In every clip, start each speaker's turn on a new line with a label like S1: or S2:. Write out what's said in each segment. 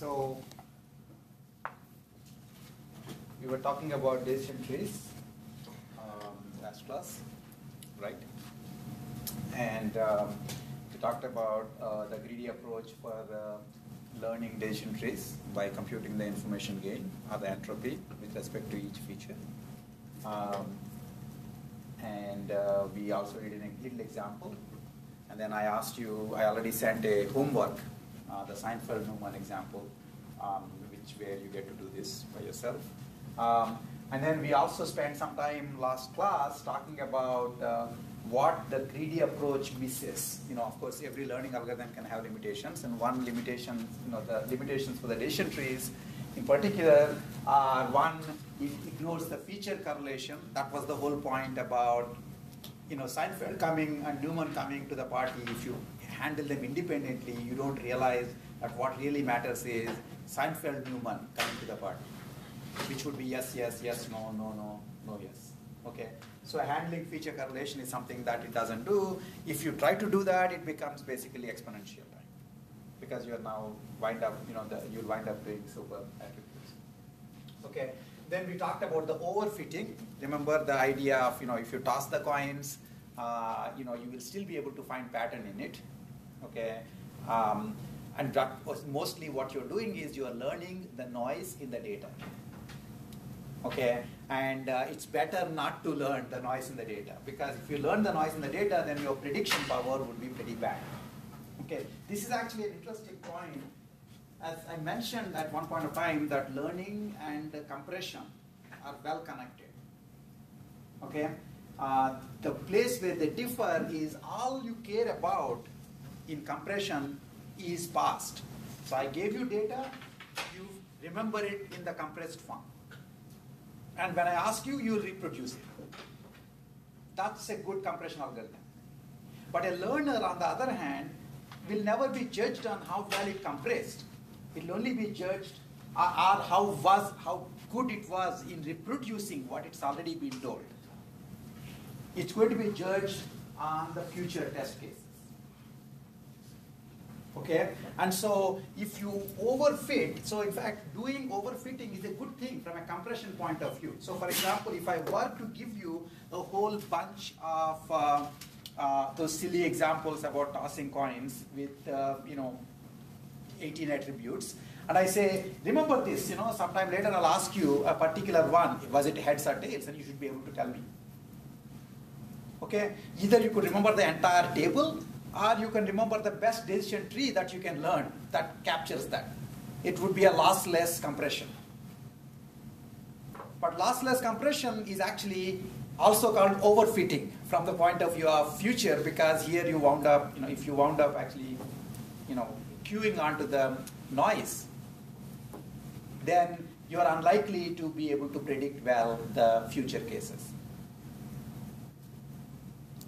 S1: So we were talking about decision trees last class, right? And we talked about the greedy approach for learning decision trees by computing the information gain or the entropy with respect to each feature. And we also did a little example. And then I asked you, I already sent a homework, the Seinfeld-Newman example, where you get to do this by yourself. And then we also spent some time last class talking about what the greedy approach misses. Of course, every learning algorithm can have limitations, and one limitation, the limitations for the decision trees in particular are one, it ignores the feature correlation. That was the whole point about Seinfeld coming and Newman coming to the party. If you handle them independently, you don't realize that what really matters is Seinfeld-Newman coming to the party, which would be yes, yes, yes, no, no, no, no, yes. Okay. So handling feature correlation is something that it doesn't do. If you try to do that, it becomes basically exponential, right? Because you're now you'll wind up doing super attributes. Okay. Then we talked about the overfitting. Remember the idea of if you toss the coins, you will still be able to find pattern in it. Okay. And that was mostly what you're doing is you're learning the noise in the data. Okay, and it's better not to learn the noise in the data, because if you learn the noise in the data, then your prediction power would be pretty bad. Okay, this is actually an interesting point. As I mentioned at one point of time, that learning and compression are well connected. Okay, the place where they differ is all you care about in compression is past. So I gave you data, you remember it in the compressed form. And when I ask you, you will reproduce it. That's a good compression algorithm. But a learner, on the other hand, will never be judged on how well it compressed. It will only be judged on how good it was in reproducing what it's already been told. It's going to be judged on the future test cases. Okay, and so if you overfit, so in fact doing overfitting is a good thing from a compression point of view. So for example, if I were to give you a whole bunch of those silly examples about tossing coins with 18 attributes, and I say, remember this, sometime later I'll ask you a particular one, was it heads or tails, and you should be able to tell me. Okay, either you could remember the entire table, or you can remember the best decision tree that you can learn that captures that. It would be a lossless compression. But lossless compression is actually also called overfitting from the point of view of future, because here you wound up, if you wound up actually, queuing onto the noise, then you are unlikely to be able to predict well the future cases.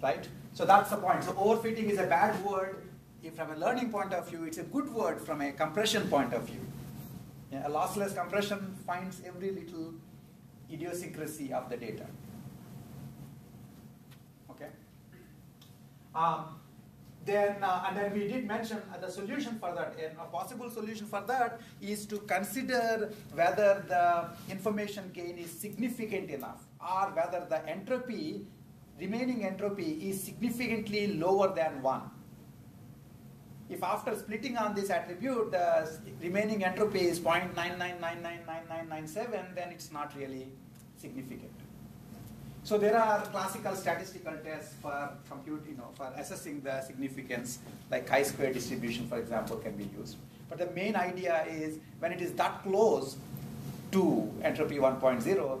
S1: Right? So that's the point. So overfitting is a bad word. If from a learning point of view, it's a good word from a compression point of view. Yeah, a lossless compression finds every little idiosyncrasy of the data. Okay. And then we did mention the solution for that. And a possible solution for that is to consider whether the information gain is significant enough, or whether the entropy, remaining entropy, is significantly lower than 1. If after splitting on this attribute, the remaining entropy is 0.99999997, then it's not really significant. So there are classical statistical tests for for assessing the significance, like chi-square distribution, for example, can be used. But the main idea is when it is that close to entropy 1.0,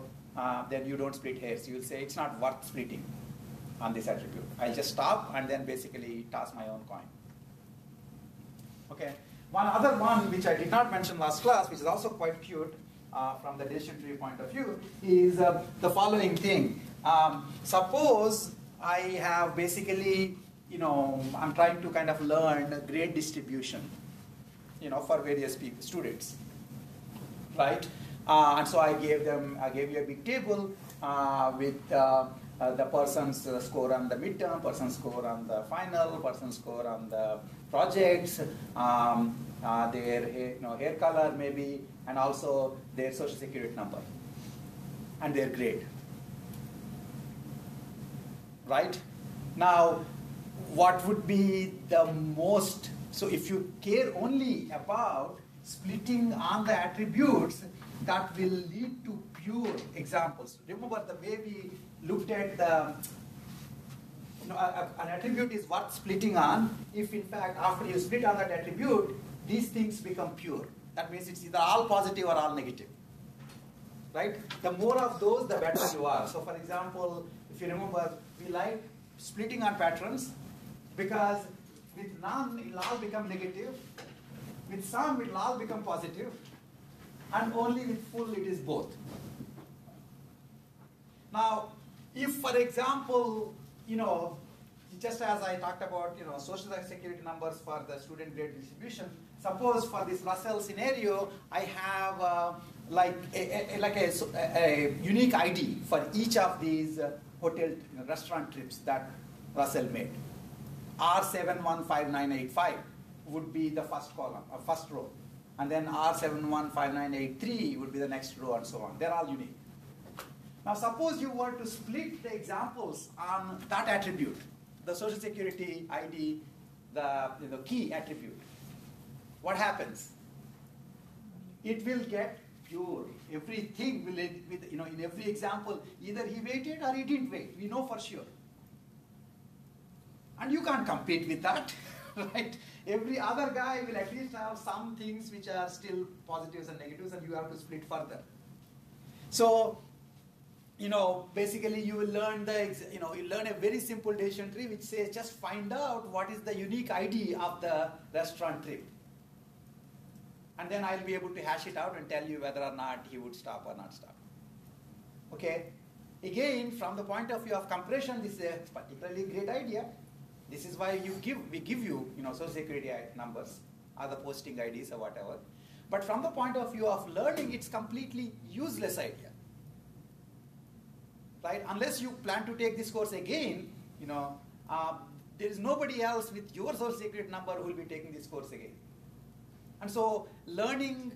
S1: then you don't split hairs. You will say it's not worth splitting on this attribute. I'll just stop and then basically toss my own coin. Okay. One other one which I did not mention last class, which is also quite cute from the decision tree point of view, is the following thing. Suppose I have basically, I'm trying to kind of learn a grade distribution, for various students, right? And so I gave you a big table with the person's score on the midterm, person's score on the final, person's score on the projects, their hair color maybe, and also their social security number and their grade. Right? Now, what would be the most, so if you care only about splitting on the attributes, that will lead to pure examples. Remember the way we looked at the, an attribute is worth splitting on if in fact after you split on that attribute, these things become pure. That means it's either all positive or all negative. Right? The more of those, the better you are. So for example, if you remember, we like splitting on patterns because with none, it will all become negative. With some, it will all become positive. And only with full, it is both. Now, if, for example, just as I talked about, social security numbers for the student grade distribution, suppose for this Russell scenario, I have a unique ID for each of these hotel restaurant trips that Russell made. R715985 would be the first column, first row. And then R715983 would be the next row and so on. They're all unique. Now suppose you were to split the examples on that attribute, the social security ID, the key attribute. What happens? It will get pure. Everything will, in every example, either he weighted or he didn't weight. We know for sure. And you can't compete with that, right? Every other guy will at least have some things which are still positives and negatives, and you have to split further. So, basically you will learn you learn a very simple decision tree which says just find out what is the unique ID of the restaurant trip. And then I'll be able to hash it out and tell you whether or not he would stop or not stop. Okay? Again, from the point of view of compression, this is a particularly great idea. This is why we give you, social security numbers or the posting IDs or whatever. But from the point of view of learning, it's completely useless idea. Right? Unless you plan to take this course again, there is nobody else with your social security number who will be taking this course again. And so learning,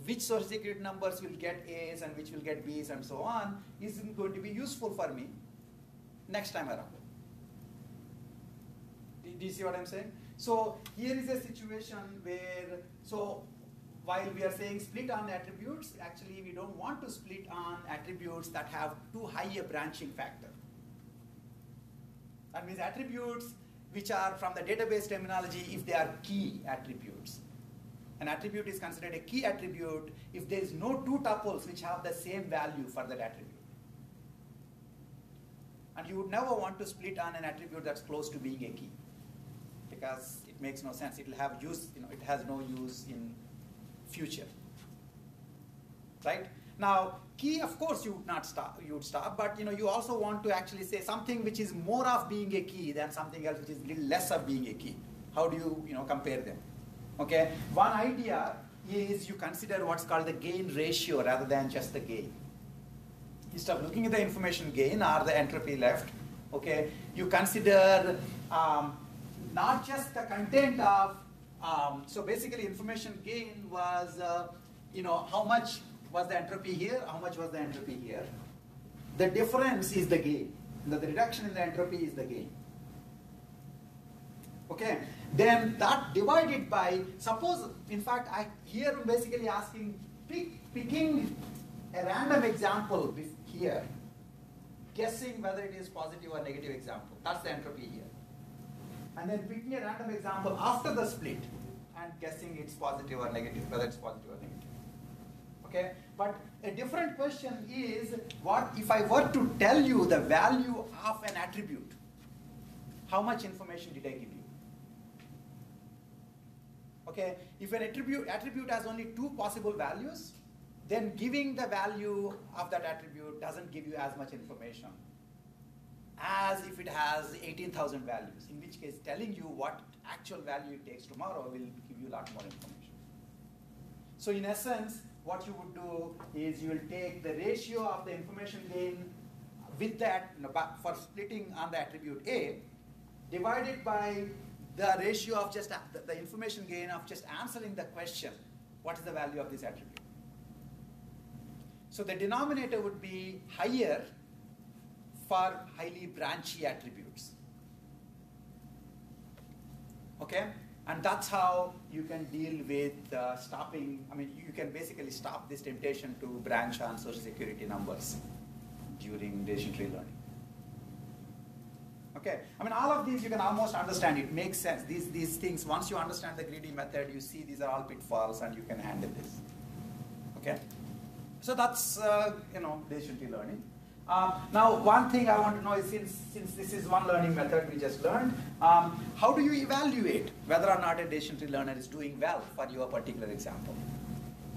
S1: which social security numbers will get A's and which will get B's and so on isn't going to be useful for me next time around. Do you see what I'm saying? So here is a situation where, while we are saying split on attributes, actually we don't want to split on attributes that have too high a branching factor. That means attributes which are from the database terminology if they are key attributes. An attribute is considered a key attribute if there is no two tuples which have the same value for that attribute. And you would never want to split on an attribute that's close to being a key, because it makes no sense. It will have use, it has no use in future. Right? Now, key, of course, you would not stop. You would stop, but you also want to actually say something which is more of being a key than something else which is a little less of being a key. How do you, compare them? Okay. One idea is you consider what's called the gain ratio rather than just the gain. Instead of looking at the information gain or the entropy left, okay, you consider not just the content of. So basically, information gain was, how much was the entropy here, how much was the entropy here. The difference is the gain. The reduction in the entropy is the gain. Okay, then that divided by, suppose, in fact, here I'm basically asking, picking a random example here, guessing whether it is positive or negative example. That's the entropy here. And then picking a random example after the split and guessing it's positive or negative, whether it's positive or negative. Okay, but a different question is, what if I were to tell you the value of an attribute? How much information did I give you? Okay, if an attribute has only two possible values, then giving the value of that attribute doesn't give you as much information as if it has 18,000 values, in which case telling you what actual value it takes tomorrow will give you a lot more information. So in essence, what you would do is you will take the ratio of the information gain with that, for splitting on the attribute A, divided by the ratio of just the information gain of just answering the question, what is the value of this attribute? So the denominator would be higher for highly branchy attributes. Okay? And that's how you can deal with stopping, you can basically stop this temptation to branch on social security numbers during decision tree learning. Okay, all of these you can almost understand, it makes sense. These things, once you understand the greedy method, you see these are all pitfalls and you can handle this. Okay? So that's, decision tree learning. Now, one thing I want to know is, since this is one learning method we just learned, how do you evaluate whether or not a decision tree learner is doing well for your particular example,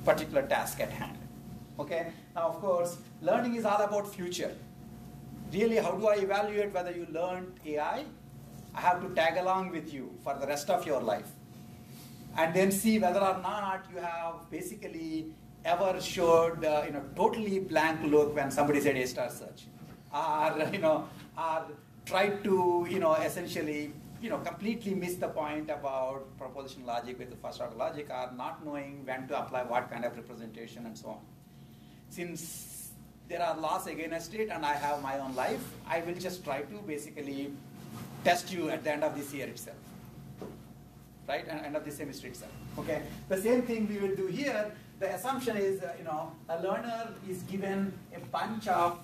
S1: particular task at hand? Okay. Now, of course, learning is all about future. Really, how do I evaluate whether you learned AI? I have to tag along with you for the rest of your life, and then see whether or not you have basically ever showed totally blank look when somebody said A star search, or tried to essentially completely miss the point about proposition logic with the first order logic, or not knowing when to apply what kind of representation and so on. Since there are laws against it and I have my own life, I will just try to basically test you at the end of this year itself. Right, and end of the semester itself. Okay, the same thing we will do here. The assumption is, a learner is given a bunch of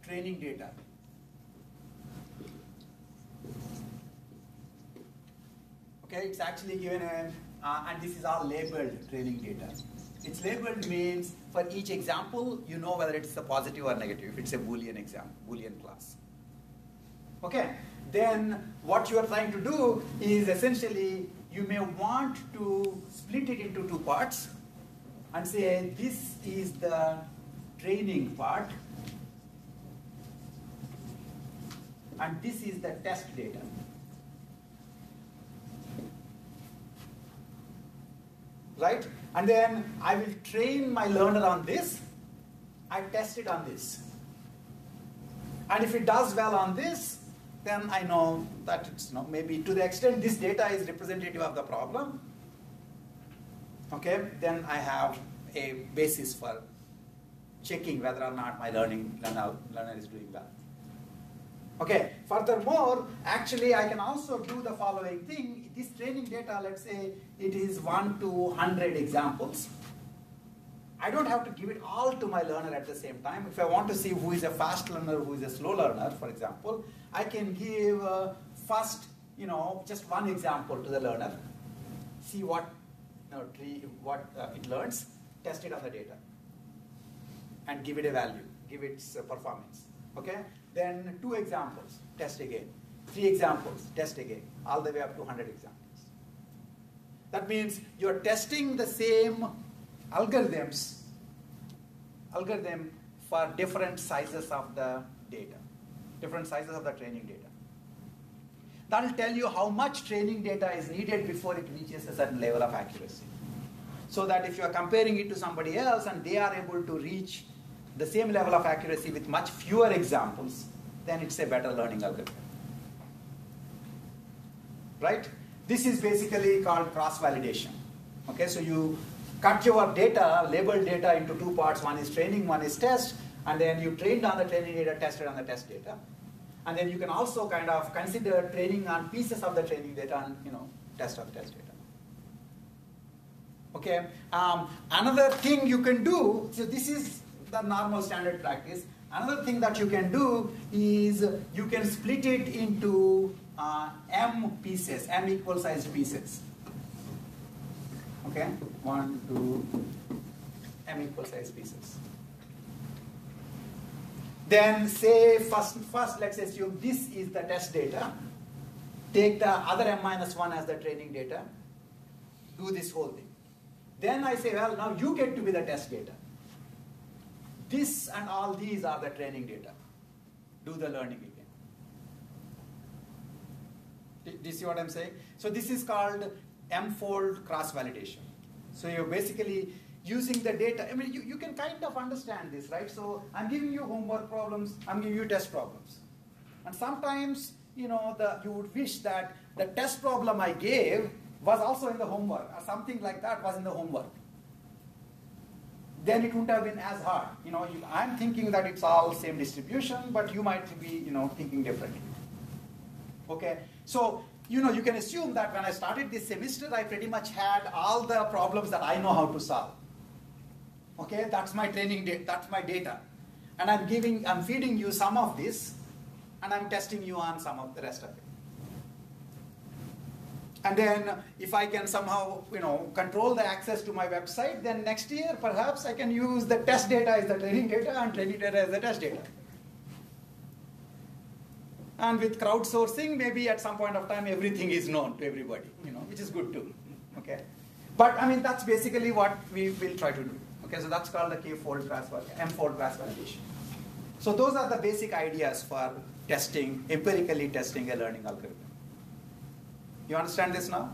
S1: training data. Okay, it's actually given and this is all labeled training data. It's labeled means for each example, you know whether it's a positive or negative. If it's a Boolean example, Boolean class. Okay, then what you are trying to do is essentially you may want to split it into two parts and say this is the training part and this is the test data. Right? And then I will train my learner on this, I test it on this. And if it does well on this, then I know that it's maybe to the extent this data is representative of the problem, okay, then I have a basis for checking whether or not my learner is doing well. Okay, furthermore, actually I can also do the following thing. This training data, let's say it is 1 to 100 examples. I don't have to give it all to my learner at the same time. If I want to see who is a fast learner, who is a slow learner, for example, I can give first, just one example to the learner, see what it learns, test it on the data, and give it a value, give its performance. Okay? Then 2 examples, test again. 3 examples, test again, all the way up to 100 examples. That means you're testing the same algorithm for different sizes of the data, different sizes of the training data. That will tell you how much training data is needed before it reaches a certain level of accuracy. So that if you are comparing it to somebody else and they are able to reach the same level of accuracy with much fewer examples, then it's a better learning algorithm. Right? This is basically called cross-validation. Okay, so you cut your data, labeled data, into 2 parts. One is training, one is test, and then you trained on the training data, tested on the test data. And then you can also kind of consider training on pieces of the training data and test on the test data. Okay. Another thing you can do, so this is the normal standard practice. Another thing that you can do is you can split it into m pieces, m equal sized pieces. Okay, 1, 2, m equal sized pieces. Then say first let's assume this is the test data. Take the other m minus 1 as the training data. Do this whole thing. Then I say, well, now you get to be the test data. This and all these are the training data. Do the learning again. Do you see what I'm saying? So this is called m-fold cross-validation. So you're basically using the data. I mean, you can kind of understand this, right? So I'm giving you homework problems, I'm giving you test problems. And sometimes, you would wish that the test problem I gave was also in the homework, or something like that was in the homework. Then it wouldn't have been as hard. I'm thinking that it's all same distribution, but you might be, thinking differently. Okay, so, you can assume that when I started this semester, I pretty much had all the problems that I know how to solve. Okay, that's my training data, that's my data. And I'm feeding you some of this, and I'm testing you on some of the rest of it. And then if I can somehow, control the access to my website, then next year perhaps I can use the test data as the training data and training data as the test data. And with crowdsourcing, maybe at some point of time everything is known to everybody, which is good too. Okay, but I mean that's basically what we will try to do. Okay, so that's called the k-fold m-fold class validation. So those are the basic ideas for testing, empirically testing a learning algorithm. You understand this now?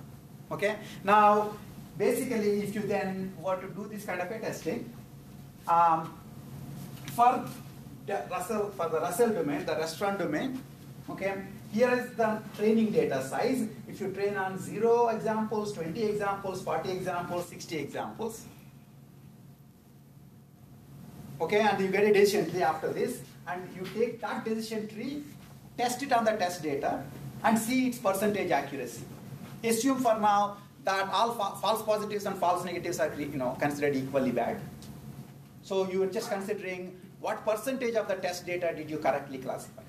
S1: Okay. Now, basically, if you then were to do this kind of a testing, for the Russell domain, the restaurant domain, okay, here is the training data size. If you train on 0 examples, 20 examples, 40 examples, 60 examples, okay, and you get a decision tree after this, and you take that decision tree, test it on the test data, and see its percentage accuracy. Assume for now that all false positives and false negatives are considered equally bad. So you are just considering what percentage of the test data did you correctly classify.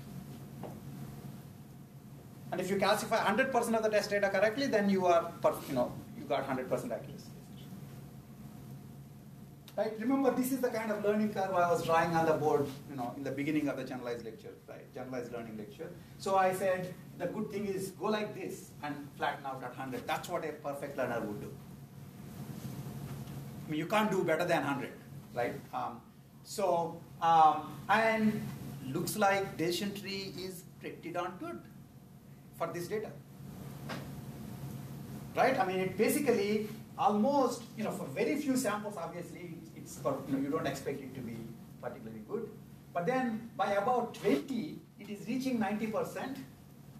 S1: And if you classify 100% of the test data correctly, then you are you got 100% accuracy. Right? Remember, this is the kind of learning curve I was drawing on the board, in the beginning of the generalized lecture, right? Generalized learning lecture. So I said the good thing is go like this and flatten out at 100. That's what a perfect learner would do. I mean, you can't do better than 100, right? And looks like decision tree is pretty darn good for this data, right? I mean, it basically almost, for very few samples, obviously, you don't expect it to be particularly good. But then by about 20, it is reaching 90%,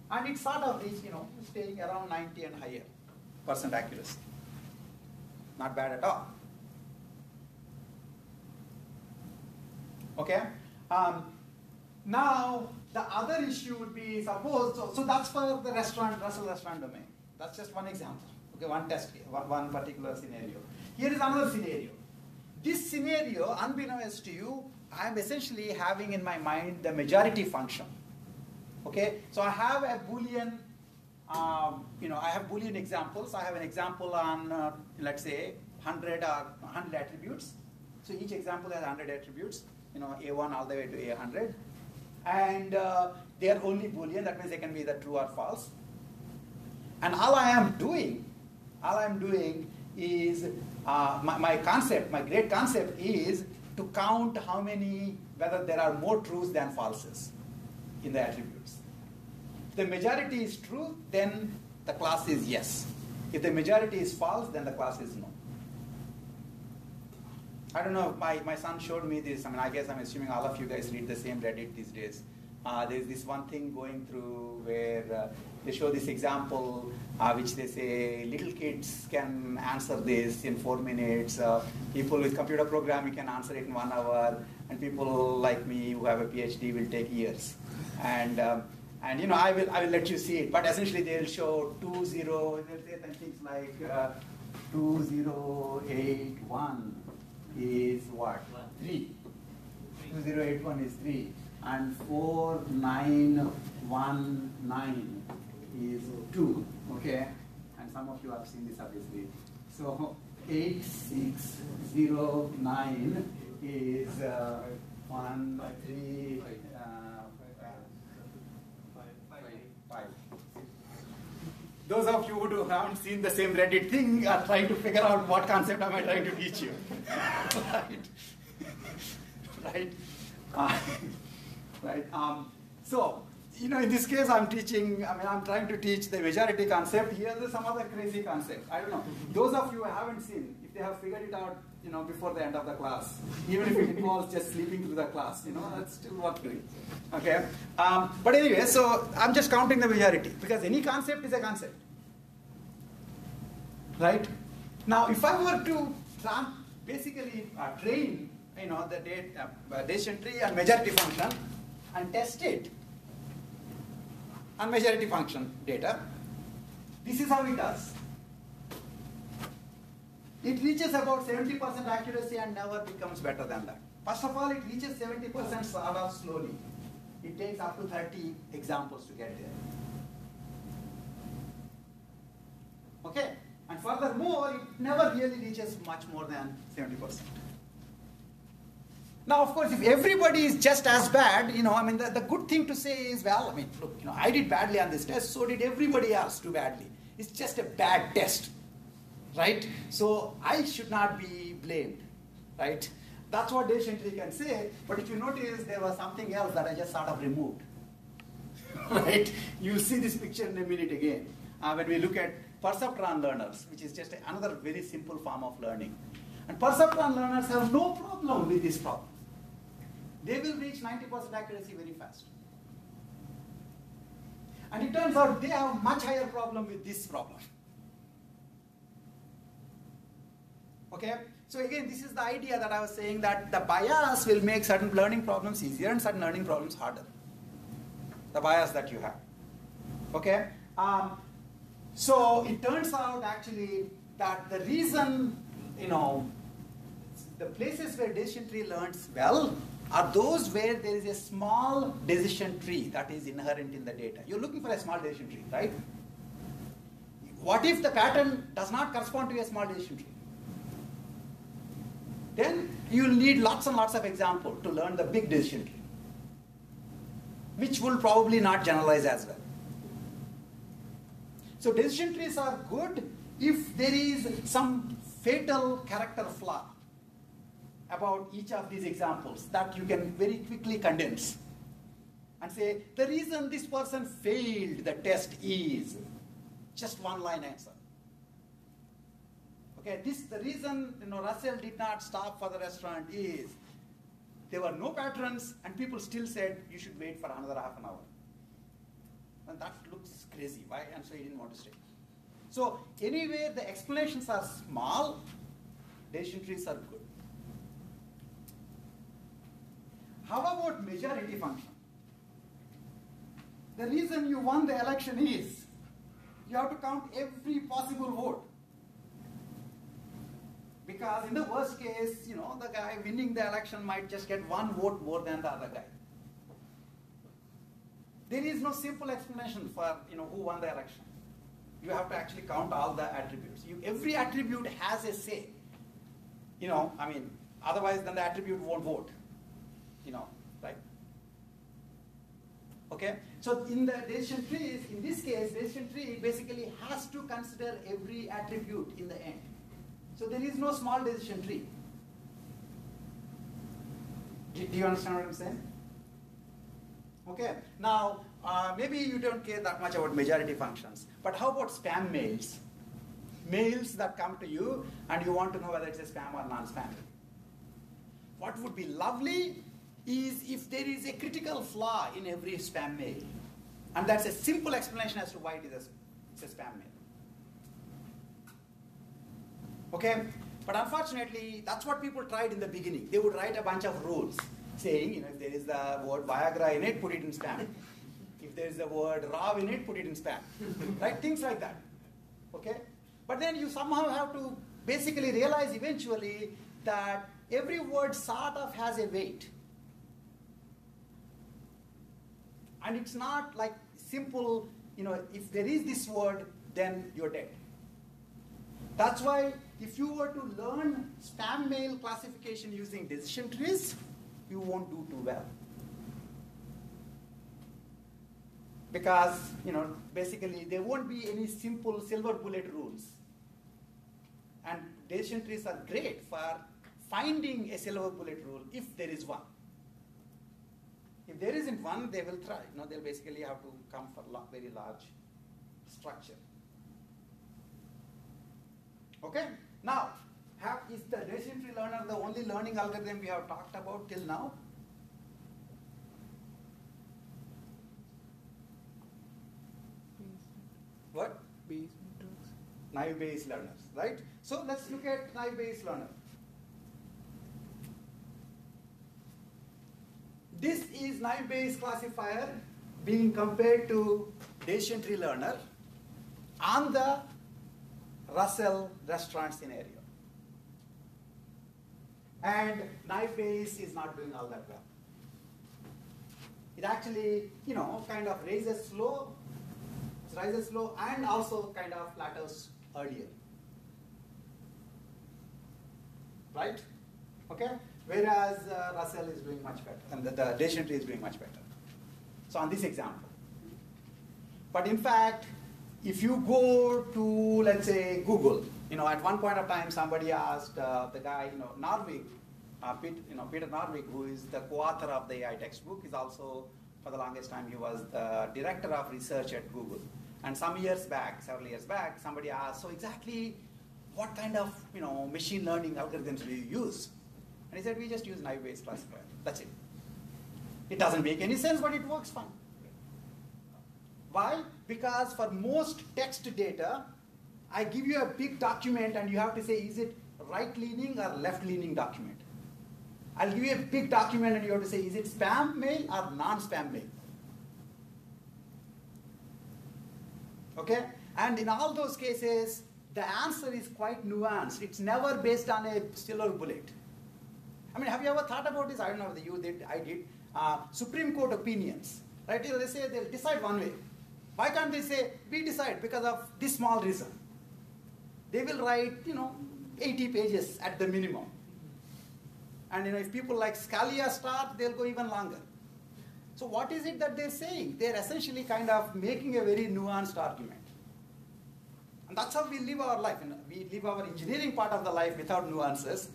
S1: and it sort of reached, staying around 90 and higher % accuracy. Not bad at all. Okay. Now the other issue would be suppose so that's for the Russell restaurant domain. That's just one example. Okay, one test, one particular scenario. Here is another scenario. This scenario, unbeknownst to you, I am essentially having in my mind the majority function. Okay, so I have a Boolean, I have Boolean examples. I have an example on, let's say, 100 attributes. So each example has 100 attributes, A1 all the way to A100. And they are only Boolean, that means they can be either true or false. And all I am doing is, my great concept is to count how many, whether there are more truths than falses in the attributes. If the majority is true, then the class is yes. If the majority is false, then the class is no. I don't know, my son showed me this. I mean, I guess I'm assuming all of you guys read the same Reddit these days. There's this one thing going through where they show this example which they say little kids can answer this in 4 minutes. People with computer programming can answer it in 1 hour, and people like me who have a PhD will take years. And I will let you see it. But essentially they'll show 20. They'll say things like 2081 is what? 3. 2081 is 3. And 4919 is 2, okay? And some of you have seen this obviously. So 8609 is 1, 3, 5. Those of you who haven't seen the same Reddit thing are trying to figure out what concept am I trying to teach you. Right? Right. So, in this case, I'm trying to teach the majority concept. Here's some other crazy concept. I don't know. Those of you who haven't seen, if they have figured it out, before the end of the class. Even if it involves just sleeping through the class, that's still worth doing. Okay. But anyway, so I'm just counting the majority because any concept is a concept. Right? Now, if I were to basically train, the decision tree and majority function and test it on majority function data, this is how it does. It reaches about 70% accuracy and never becomes better than that. First of all, it reaches 70% sort of slowly. It takes up to 30 examples to get there. Okay? And furthermore, it never really reaches much more than 70%. Now, of course, if everybody is just as bad, the good thing to say is, well, look, I did badly on this test, so did everybody else do badly. It's just a bad test, right? So I should not be blamed, right? That's what decision tree can say, but if you notice, there was something else that I just sort of removed, right? You'll see this picture in a minute again. When we look at Perceptron learners, which is just another very simple form of learning. And Perceptron learners have no problem with this problem. They will reach 90% accuracy very fast. And it turns out they have much higher problem with this problem. Okay? So again, this is the idea that I was saying, that the bias will make certain learning problems easier and certain learning problems harder. The bias that you have. Okay? So it turns out actually that the reason, the places where decision tree learns well are those where there is a small decision tree that is inherent in the data. You're looking for a small decision tree, right? What if the pattern does not correspond to a small decision tree? Then you'll need lots and lots of examples to learn the big decision tree, which will probably not generalize as well. So decision trees are good if there is some fatal character flaw about each of these examples that you can very quickly condense and say, the reason this person failed the test is just one line answer. Okay, the reason Russell did not stop for the restaurant is there were no patrons and people still said you should wait for another half an hour. And that looks crazy. Why? And so he didn't want to stay. So anyway, the explanations are small, decision trees are good. How about majority function? The reason you won the election is you have to count every possible vote. Because in the worst case, the guy winning the election might just get one vote more than the other guy. There is no simple explanation for who won the election. You have to actually count all the attributes. Every attribute has a say. Otherwise then the attribute won't vote. Right? Okay? So in the decision trees, in this case, decision tree basically has to consider every attribute in the end. So there is no small decision tree. Do you understand what I'm saying? Okay. Now, maybe you don't care that much about majority functions, but how about spam mails? Mails that come to you and you want to know whether it's a spam or non-spam. What would be lovely is if there is a critical flaw in every spam mail. And that's a simple explanation as to why it's a spam mail. Okay? But unfortunately, that's what people tried in the beginning. They would write a bunch of rules saying, if there is the word Viagra in it, put it in spam. If there is the word raw in it, put it in spam. Right? Things like that. Okay? But then you somehow have to basically realize eventually that every word sort of has a weight. And it's not like simple, if there is this word, then you're dead. That's why if you were to learn spam mail classification using decision trees, you won't do too well. Because, basically there won't be any simple silver bullet rules. And decision trees are great for finding a silver bullet rule if there is one. If there isn't one, they will try. They'll basically have to come for very large structure. Okay? Now, Is the decision tree learner the only learning algorithm we have talked about till now? What?
S2: Bayes methods.
S1: Naïve Bayes learners, right? So let's look at Naïve Bayes learner. This is Naïve Bayes classifier being compared to decision tree learner on the Russell restaurant scenario. And Naïve Bayes is not doing all that well. It actually, kind of rises slow and also kind of plateaus earlier. Right? Okay? Whereas Russell is doing much better, and the decision tree is doing much better. So on this example. But in fact, if you go to, let's say, Google, at one point of time somebody asked the guy, Norvig, Peter Norvig, who is the co-author of the AI textbook, is also, for the longest time, he was the director of research at Google. And several years back, somebody asked, so exactly what kind of machine learning algorithms do you use? And he said, we just use Naïve Bayes classifier. That's it. It doesn't make any sense, but it works fine. Why? Because for most text data, I give you a big document and you have to say, is it right-leaning or left-leaning document? I'll give you a big document and you have to say, is it spam mail or non-spam mail? Okay? And in all those cases, the answer is quite nuanced. It's never based on a silver bullet. I mean, have you ever thought about this? I don't know whether you did, I did. Supreme Court opinions, right? They say they'll decide one way. Why can't they say, we decide because of this small reason? They will write, 80 pages at the minimum. And if people like Scalia start, they'll go even longer. So what is it that they're saying? They're essentially kind of making a very nuanced argument. And that's how we live our life. We live our engineering part of the life without nuances.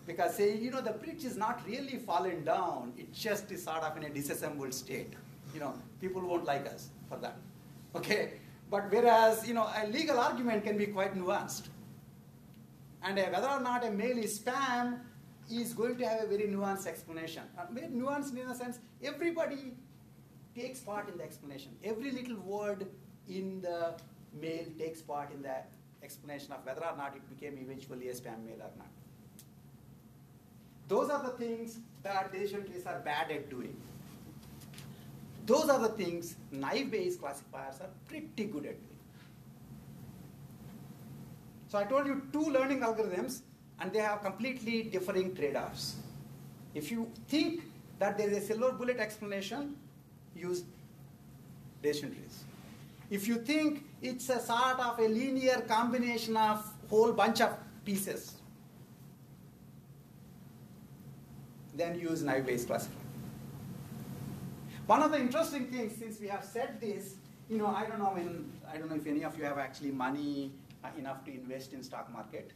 S1: Because saying, the bridge is not really fallen down. It just is sort of in a disassembled state. People won't like us for that. Okay? But whereas, a legal argument can be quite nuanced. And whether or not a mail is spam is going to have a very nuanced explanation. Very nuanced in the sense, everybody takes part in the explanation. Every little word in the mail takes part in the explanation of whether or not it became eventually a spam mail or not. Those are the things that decision trees are bad at doing. Those are the things Naïve Bayes classifiers are pretty good at doing. So I told you two learning algorithms, and they have completely differing trade-offs. If you think that there is a silver bullet explanation, use decision trees. If you think it's a sort of a linear combination of whole bunch of pieces, then use Naïve Bayes classifier. One of the interesting things, since we have said this, I don't know if any of you have actually money enough to invest in stock market,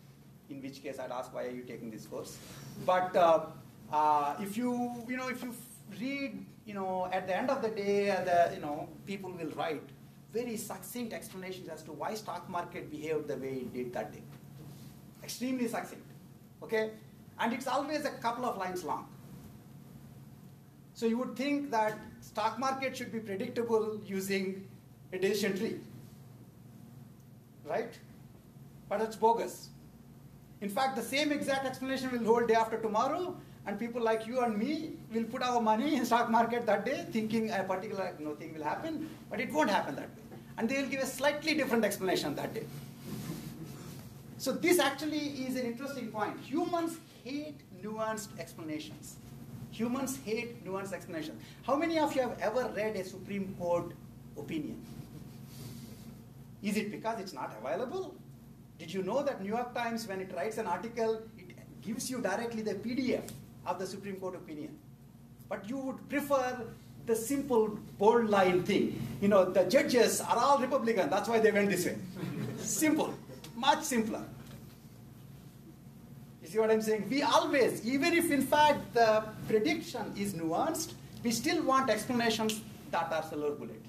S1: in which case I'd ask, why are you taking this course? But if you read, at the end of the day, people will write very succinct explanations as to why stock market behaved the way it did that day. Extremely succinct, okay? And it's always a couple of lines long. So you would think that stock market should be predictable using a decision tree, right? But it's bogus. In fact, the same exact explanation will hold day after tomorrow, and people like you and me will put our money in stock market that day, thinking a particular thing will happen, but it won't happen that way. And they will give a slightly different explanation that day. So this actually is an interesting point. Humans hate nuanced explanations. Humans hate nuanced explanations. How many of you have ever read a Supreme Court opinion? Is it because it's not available? Did you know that New York Times, when it writes an article, it gives you directly the PDF of the Supreme Court opinion? But you would prefer the simple bold line thing. The judges are all Republican, that's why they went this way. Simple, much simpler. You see what I'm saying? We always, even if in fact the prediction is nuanced, we still want explanations that are silver bullet.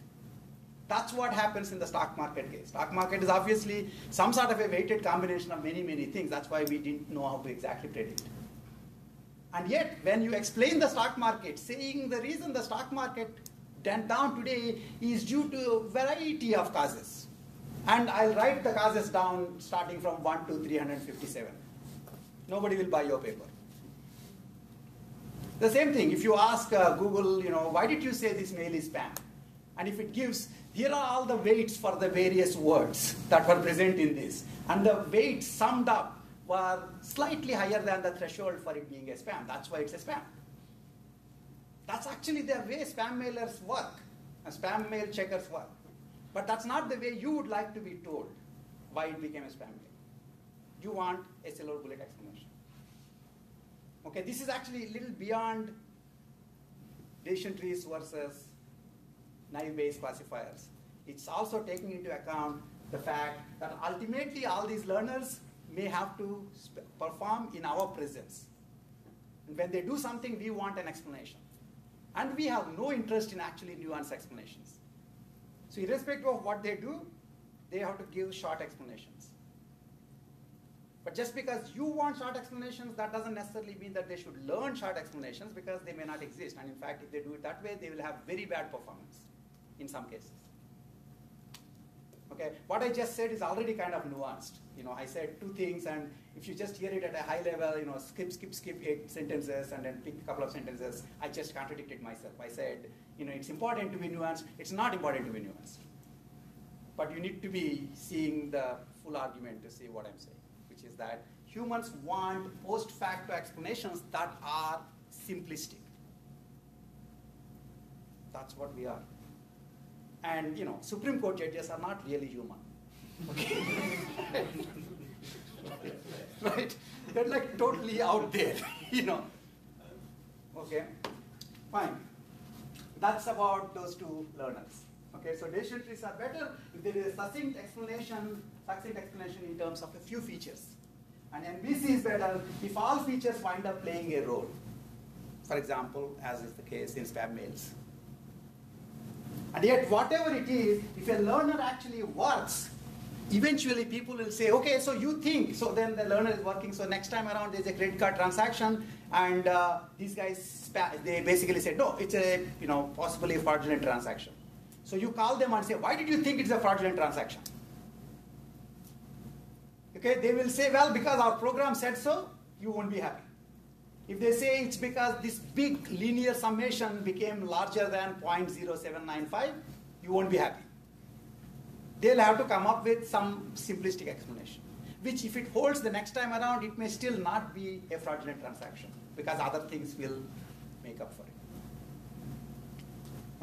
S1: That's what happens in the stock market case. Stock market is obviously some sort of a weighted combination of many, many things. That's why we didn't know how to exactly predict. And yet, when you explain the stock market, saying the reason the stock market went down today is due to a variety of causes. And I'll write the causes down starting from 1 to 357. Nobody will buy your paper. The same thing, if you ask Google, why did you say this mail is spam? And if it gives, here are all the weights for the various words that were present in this. And the weights summed up were slightly higher than the threshold for it being a spam. That's why it's a spam. That's actually the way spam mailers work, and spam mail checkers work. But that's not the way you would like to be told why it became a spam mail. You want a silver bullet explanation. Okay, this is actually a little beyond decision trees versus Naïve Bayes classifiers. It's also taking into account the fact that ultimately all these learners may have to perform in our presence. And when they do something, we want an explanation. And we have no interest in actually nuanced explanations. So irrespective of what they do, they have to give short explanations. But just because you want short explanations, that doesn't necessarily mean that they should learn short explanations, because they may not exist. And in fact, if they do it that way, they will have very bad performance in some cases. Okay, what I just said is already kind of nuanced. I said two things, and if you just hear it at a high level, skip 8 sentences and then pick a couple of sentences, I just contradicted myself. I said, it's important to be nuanced. It's not important to be nuanced. But you need to be seeing the full argument to see what I'm saying, which is that humans want post-facto explanations that are simplistic. That's what we are. And Supreme Court judges are not really human. Okay? Right? They're like totally out there, Okay? Fine. That's about those two learners. Okay, so decision trees are better if there is a succinct explanation in terms of a few features. And NBC is better if all features wind up playing a role. For example, as is the case in spam mails. And yet, whatever it is, if a learner actually works, eventually people will say, okay, so you think, so then the learner is working, so next time around there's a credit card transaction, and these guys, they basically say, no, it's a possibly a fraudulent transaction. So you call them and say, why did you think it's a fraudulent transaction? Okay, they will say, well, because our program said so, you won't be happy. If they say it's because this big linear summation became larger than 0.0795, you won't be happy. They'll have to come up with some simplistic explanation, which if it holds the next time around, it may still not be a fraudulent transaction, because other things will make up for it.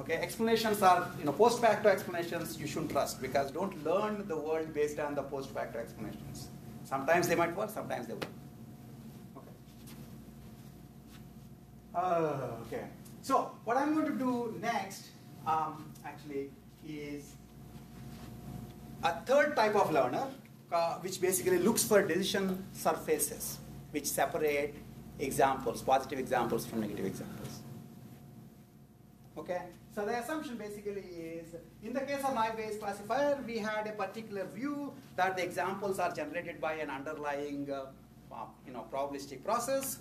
S1: Okay, explanations are, post-facto explanations you shouldn't trust, because don't learn the world based on the post-facto explanations. Sometimes they might work, sometimes they won't. Okay. So what I'm going to do next, actually, is a third type of learner, which basically looks for decision surfaces, which separate examples, positive examples from negative examples. Okay. So the assumption basically is, in the case of Naïve Bayes classifier, we had a particular view that the examples are generated by an underlying, probabilistic process.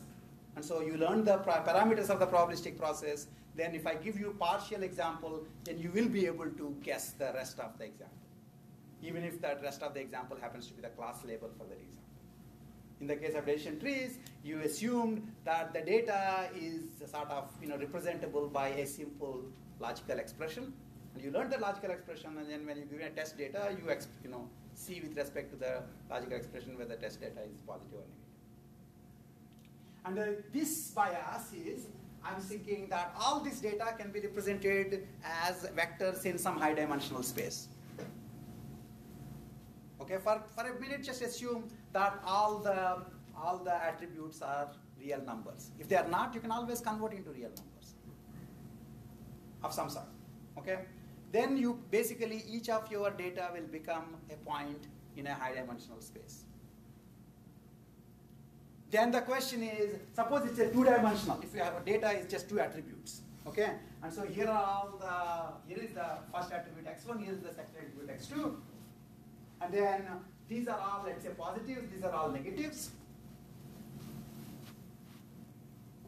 S1: And so you learn the parameters of the probabilistic process. Then if I give you partial example, then you will be able to guess the rest of the example, even if that rest of the example happens to be the class label for that example. In the case of decision trees, you assumed that the data is sort of representable by a simple logical expression. And you learn the logical expression, and then when you give a test data, you see with respect to the logical expression whether the test data is positive or negative. And this bias is, I'm thinking that all this data can be represented as vectors in some high dimensional space. Okay, for a minute, just assume that all the attributes are real numbers. If they are not, you can always convert into real numbers of some sort. Okay, then you basically each of your data will become a point in a high dimensional space. Then the question is, suppose it's a two-dimensional. If you have a data is just two attributes. Okay, and so here are all here is the first attribute x1, here is the second attribute x2, and then these are all, let's say, positives, these are all negatives.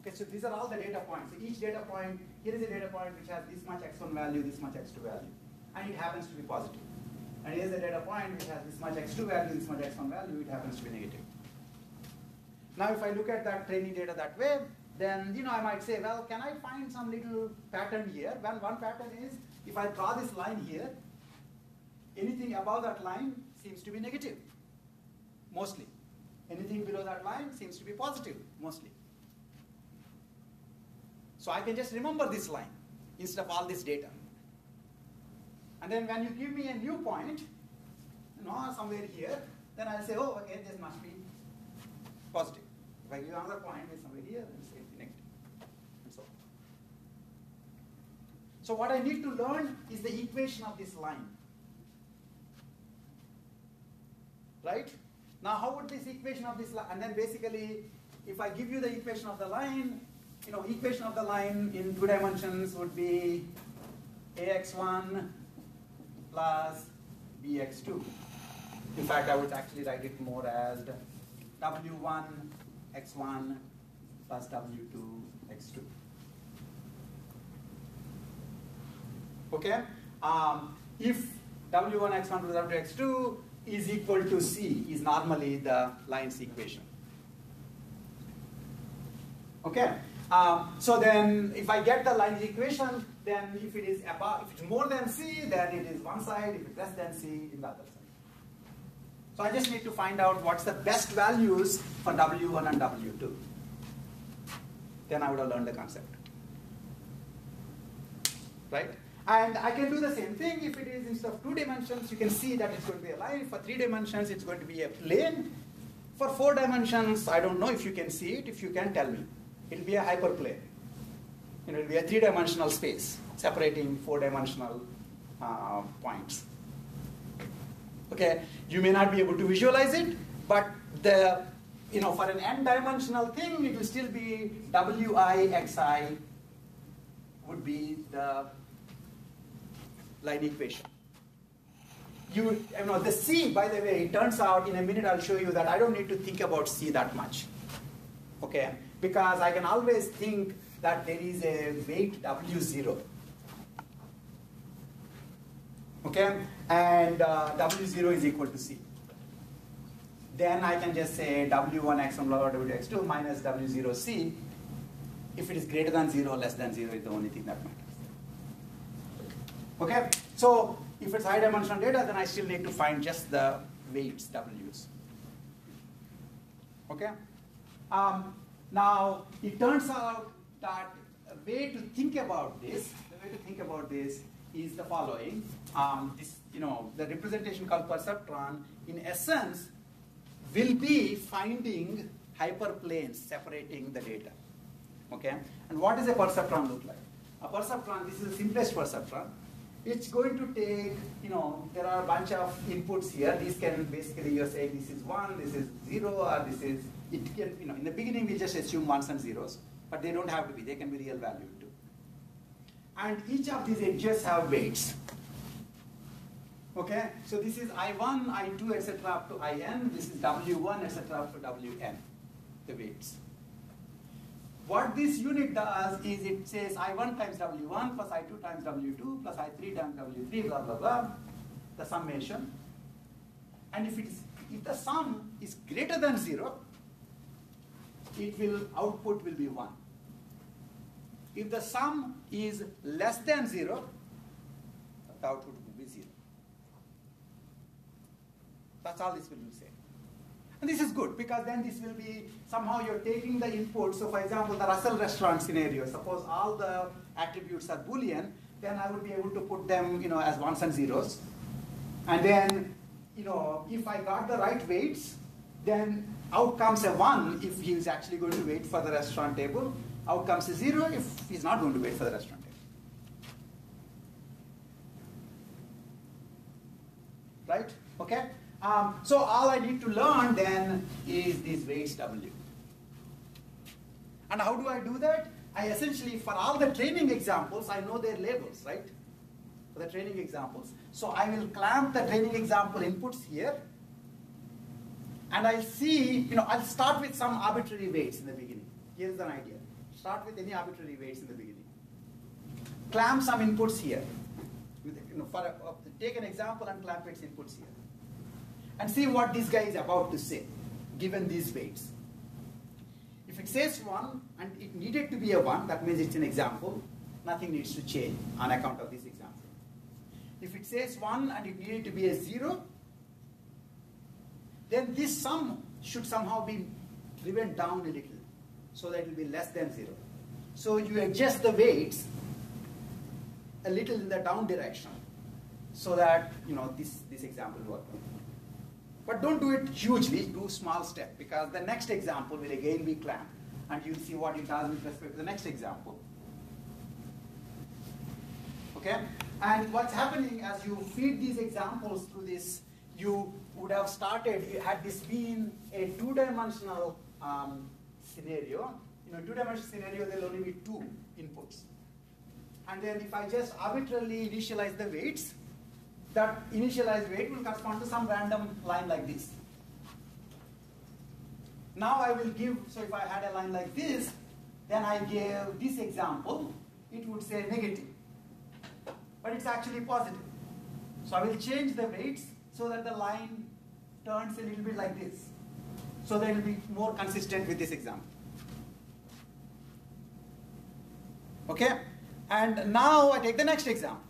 S1: Okay, so these are all the data points. So each data point, here is a data point which has this much x1 value, this much x2 value, and it happens to be positive. And here's a data point which has this much x2 value, this much x1 value, it happens to be negative. Now if I look at that training data that way, then I might say, well, can I find some little pattern here? Well, one pattern is, if I draw this line here, anything above that line seems to be negative, mostly. Anything below that line seems to be positive, mostly. So I can just remember this line instead of all this data. And then when you give me a new point, somewhere here, then I'll say, oh, okay, this must be positive. If I give another point somewhere here, then say it's negative, and so on. So what I need to learn is the equation of this line. Right? Now how would this equation of this line, and then basically, if I give you the equation of the line, equation of the line in 2 dimensions would be ax1 plus bx2. In fact, I would actually write it more as w1 x1 plus w2 x2. Okay? If w1 x1 plus w2 x2 is equal to c, is normally the line's equation. Okay? So then, if I get the line's equation, then if it is more than c, then it is one side. If it's less than c, in the other side. So I just need to find out what's the best values for w1 and w2. Then I would have learned the concept. Right? And I can do the same thing. If it is instead of 2 dimensions, you can see that it's going to be a line. For 3 dimensions, it's going to be a plane. For 4 dimensions, I don't know if you can see it. If you can, tell me. It will be a hyperplane. It will be a 3-dimensional space separating 4-dimensional points. Okay, you may not be able to visualize it, but the for an n-dimensional thing, it will still be wi xi would be the line equation. The c, by the way, it turns out in a minute I'll show you that I don't need to think about c that much. Okay, because I can always think that there is a weight w0. Okay, and w0 is equal to c. Then I can just say w1 x1 plus w2 x2 minus w0 c. If it is greater than 0 or less than 0 is the only thing that matters. Okay, so if it's high dimensional data, then I still need to find just the weights, w's. Okay. Now it turns out that a way to think about this, is the following. The representation called perceptron, in essence, will be finding hyperplanes separating the data. Okay? And what does a perceptron look like? A perceptron, this is the simplest perceptron. It's going to take, there are a bunch of inputs here. These can basically, you're saying this is 1, this is 0, or this is, it can, in the beginning we'll just assume 1s and 0s, but they don't have to be, they can be real value too. And each of these edges have weights. Okay, so this is I1, I2, etc. up to In. This is W1, etc. up to Wn, the weights. What this unit does is it says I1 times W1 plus I2 times W2 plus I3 times W3, blah, blah, blah, the summation. And if the sum is greater than 0, output will be 1. If the sum is less than 0, the output will be 0. That's all this will say. And this is good because then this will be, somehow you're taking the input. So for example, the Russell restaurant scenario, suppose all the attributes are Boolean, then I would be able to put them as 1s and 0s. And then, if I got the right weights, then out comes a 1 if he is actually going to wait for the restaurant table. Out comes a 0 if he's not going to wait for the restaurant table. Right? Okay? So all I need to learn then is these weights W. And how do I do that? I essentially, for all the training examples, I know their labels, right? For the training examples. So I will clamp the training example inputs here. And I'll see, I'll start with some arbitrary weights in the beginning. Here's an idea. Start with any arbitrary weights in the beginning. Clamp some inputs here. Take an example and clamp its inputs here. And see what this guy is about to say, given these weights. If it says 1 and it needed to be a 1, that means it's an example. Nothing needs to change on account of this example. If it says 1 and it needed to be a 0, then this sum should somehow be driven down a little so that it will be less than 0. So you adjust the weights a little in the down direction so that this example will work. But don't do it hugely, do small step, because the next example will again be clamped, and you'll see what it does with respect to the next example. Okay? And what's happening as you feed these examples through this, you would have started, had this been a two-dimensional scenario. In a two-dimensional scenario, there will only be 2 inputs. And then if I just arbitrarily initialize the weights, that initialized weight will correspond to some random line like this. Now I will give, so if I had a line like this, then I gave this example, it would say negative. But it's actually positive. So I will change the weights so that the line turns a little bit like this. So that it will be more consistent with this example. Okay? And now I take the next example.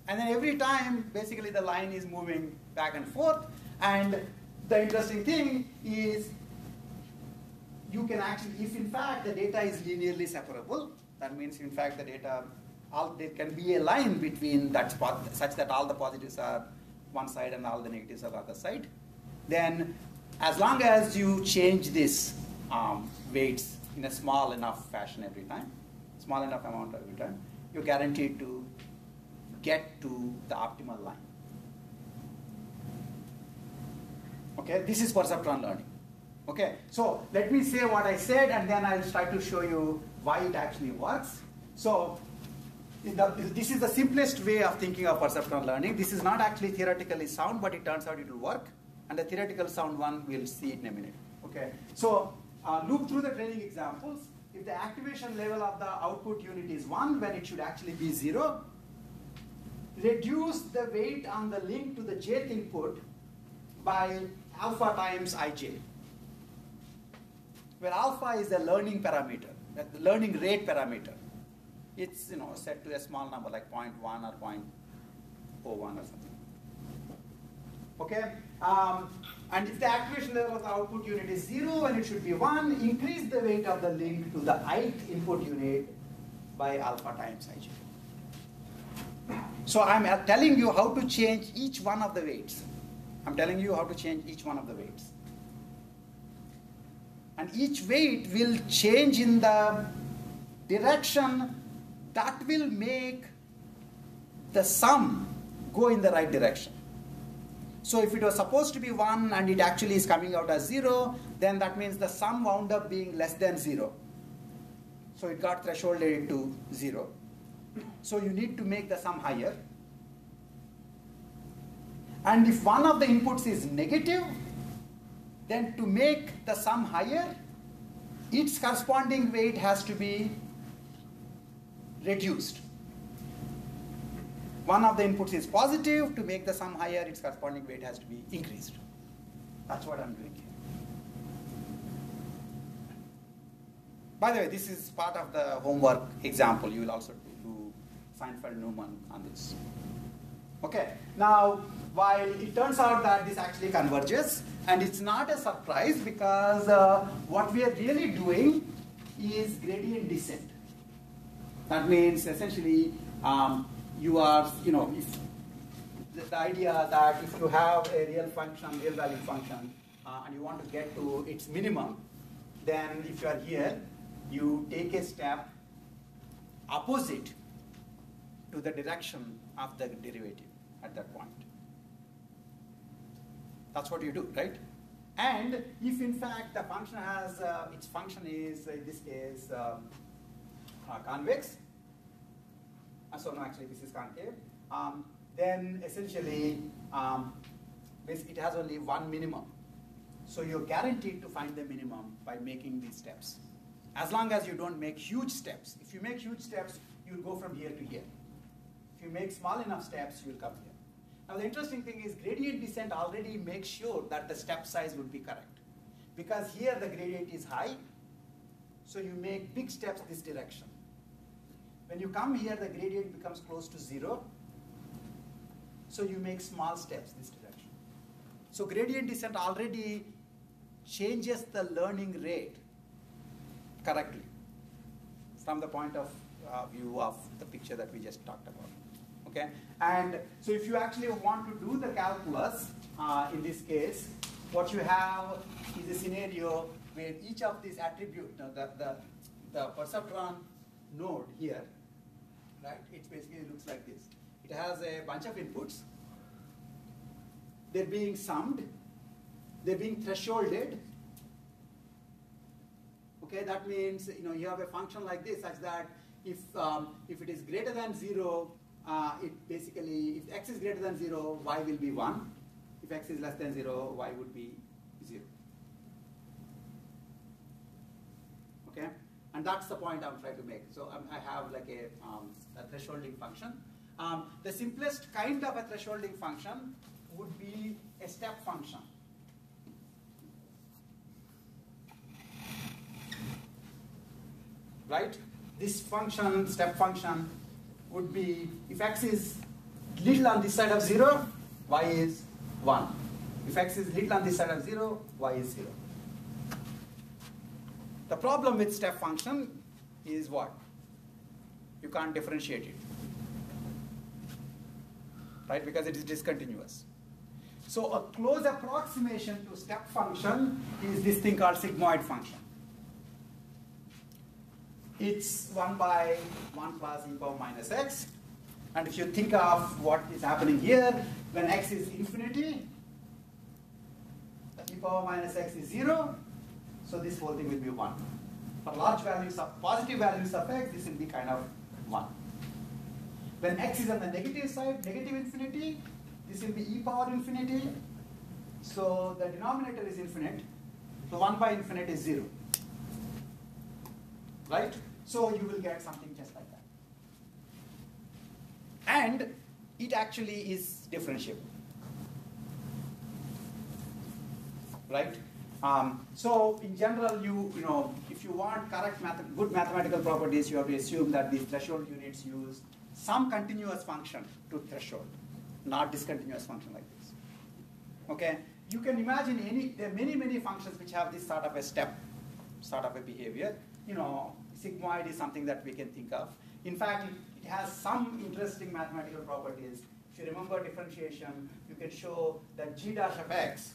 S1: And then every time, basically, the line is moving back and forth. And the interesting thing is, you can actually, if in fact the data is linearly separable, that means in fact the data, there can be a line between that spot such that all the positives are one side and all the negatives are the other side. Then, as long as you change this weights in a small enough fashion every time, small enough amount every time, you're guaranteed to get to the optimal line. Okay, this is perceptron learning. Okay, so let me say what I said and then I'll try to show you why it actually works. So this is the simplest way of thinking of perceptron learning. This is not actually theoretically sound, but it turns out it will work. And the theoretical sound one, we'll see it in a minute. Okay, so loop through the training examples. If the activation level of the output unit is 1, when it should actually be 0, reduce the weight on the link to the jth input by alpha times ij, where alpha is the learning parameter, the learning rate parameter. It's set to a small number like 0.1 or 0.01 or something. Okay, and if the activation level of the output unit is 0 and it should be 1, increase the weight of the link to the ith input unit by alpha times ij. So I'm telling you how to change each one of the weights. I'm telling you how to change each one of the weights. And each weight will change in the direction that will make the sum go in the right direction. So if it was supposed to be 1 and it actually is coming out as 0, then that means the sum wound up being less than 0. So it got thresholded to 0. So you need to make the sum higher. And if one of the inputs is negative, then to make the sum higher, its corresponding weight has to be reduced. One of the inputs is positive, to make the sum higher, its corresponding weight has to be increased. That's what I'm doing here. By the way, this is part of the homework example. You will also do Seinfeld-Newman on this. Okay, now while it turns out that this actually converges, and it's not a surprise because what we are really doing is gradient descent. That means essentially you are, if the idea that if you have a real function, real value function, and you want to get to its minimum, then if you are here, you take a step opposite to the direction of the derivative at that point. That's what you do, right? And if in fact the function has, its function is, in this case, convex. So no, actually this is concave. Then essentially, it has only one minimum. So you're guaranteed to find the minimum by making these steps. As long as you don't make huge steps. If you make huge steps, you'll go from here to here. If you make small enough steps, you'll come here. Now the interesting thing is gradient descent already makes sure that the step size would be correct. Because here the gradient is high, so you make big steps this direction. When you come here, the gradient becomes close to 0, so you make small steps this direction. So gradient descent already changes the learning rate correctly from the point of view of the picture that we just talked about. Okay? And so if you actually want to do the calculus, in this case, what you have is a scenario where each of these attributes, the perceptron node here, right, it basically looks like this. It has a bunch of inputs. They're being summed. They're being thresholded. Okay, that means you have a function like this such that if it is greater than 0, it basically, if x is greater than 0, y will be 1. If x is less than 0, y would be 0. Okay, and that's the point I'm trying to make. So I have like a thresholding function. The simplest kind of a thresholding function would be a step function. Right? This function, step function, would be if x is little on this side of 0, y is 1. If x is little on this side of 0, y is 0. The problem with step function is what? You can't differentiate it. Right? Because it is discontinuous. So a close approximation to step function is this thing called sigmoid function. It's 1 by 1 plus e power minus x. And if you think of what is happening here, when x is infinity, the e power minus x is 0. So this whole thing will be 1. For large values of positive values of x, this will be kind of 1. When x is on the negative side, negative infinity, this will be e power infinity. So the denominator is infinite. So 1 by infinite is 0. Right? So you will get something just like that. And it actually is differentiable. Right? So in general, if you want correct good mathematical properties, you have to assume that these threshold units use some continuous function to threshold, not discontinuous function like this. Okay? You can imagine there are many functions which have this sort of a step, sort of a behavior. Sigmoid is something that we can think of. In fact, it has some interesting mathematical properties. If you remember differentiation, you can show that g dash of x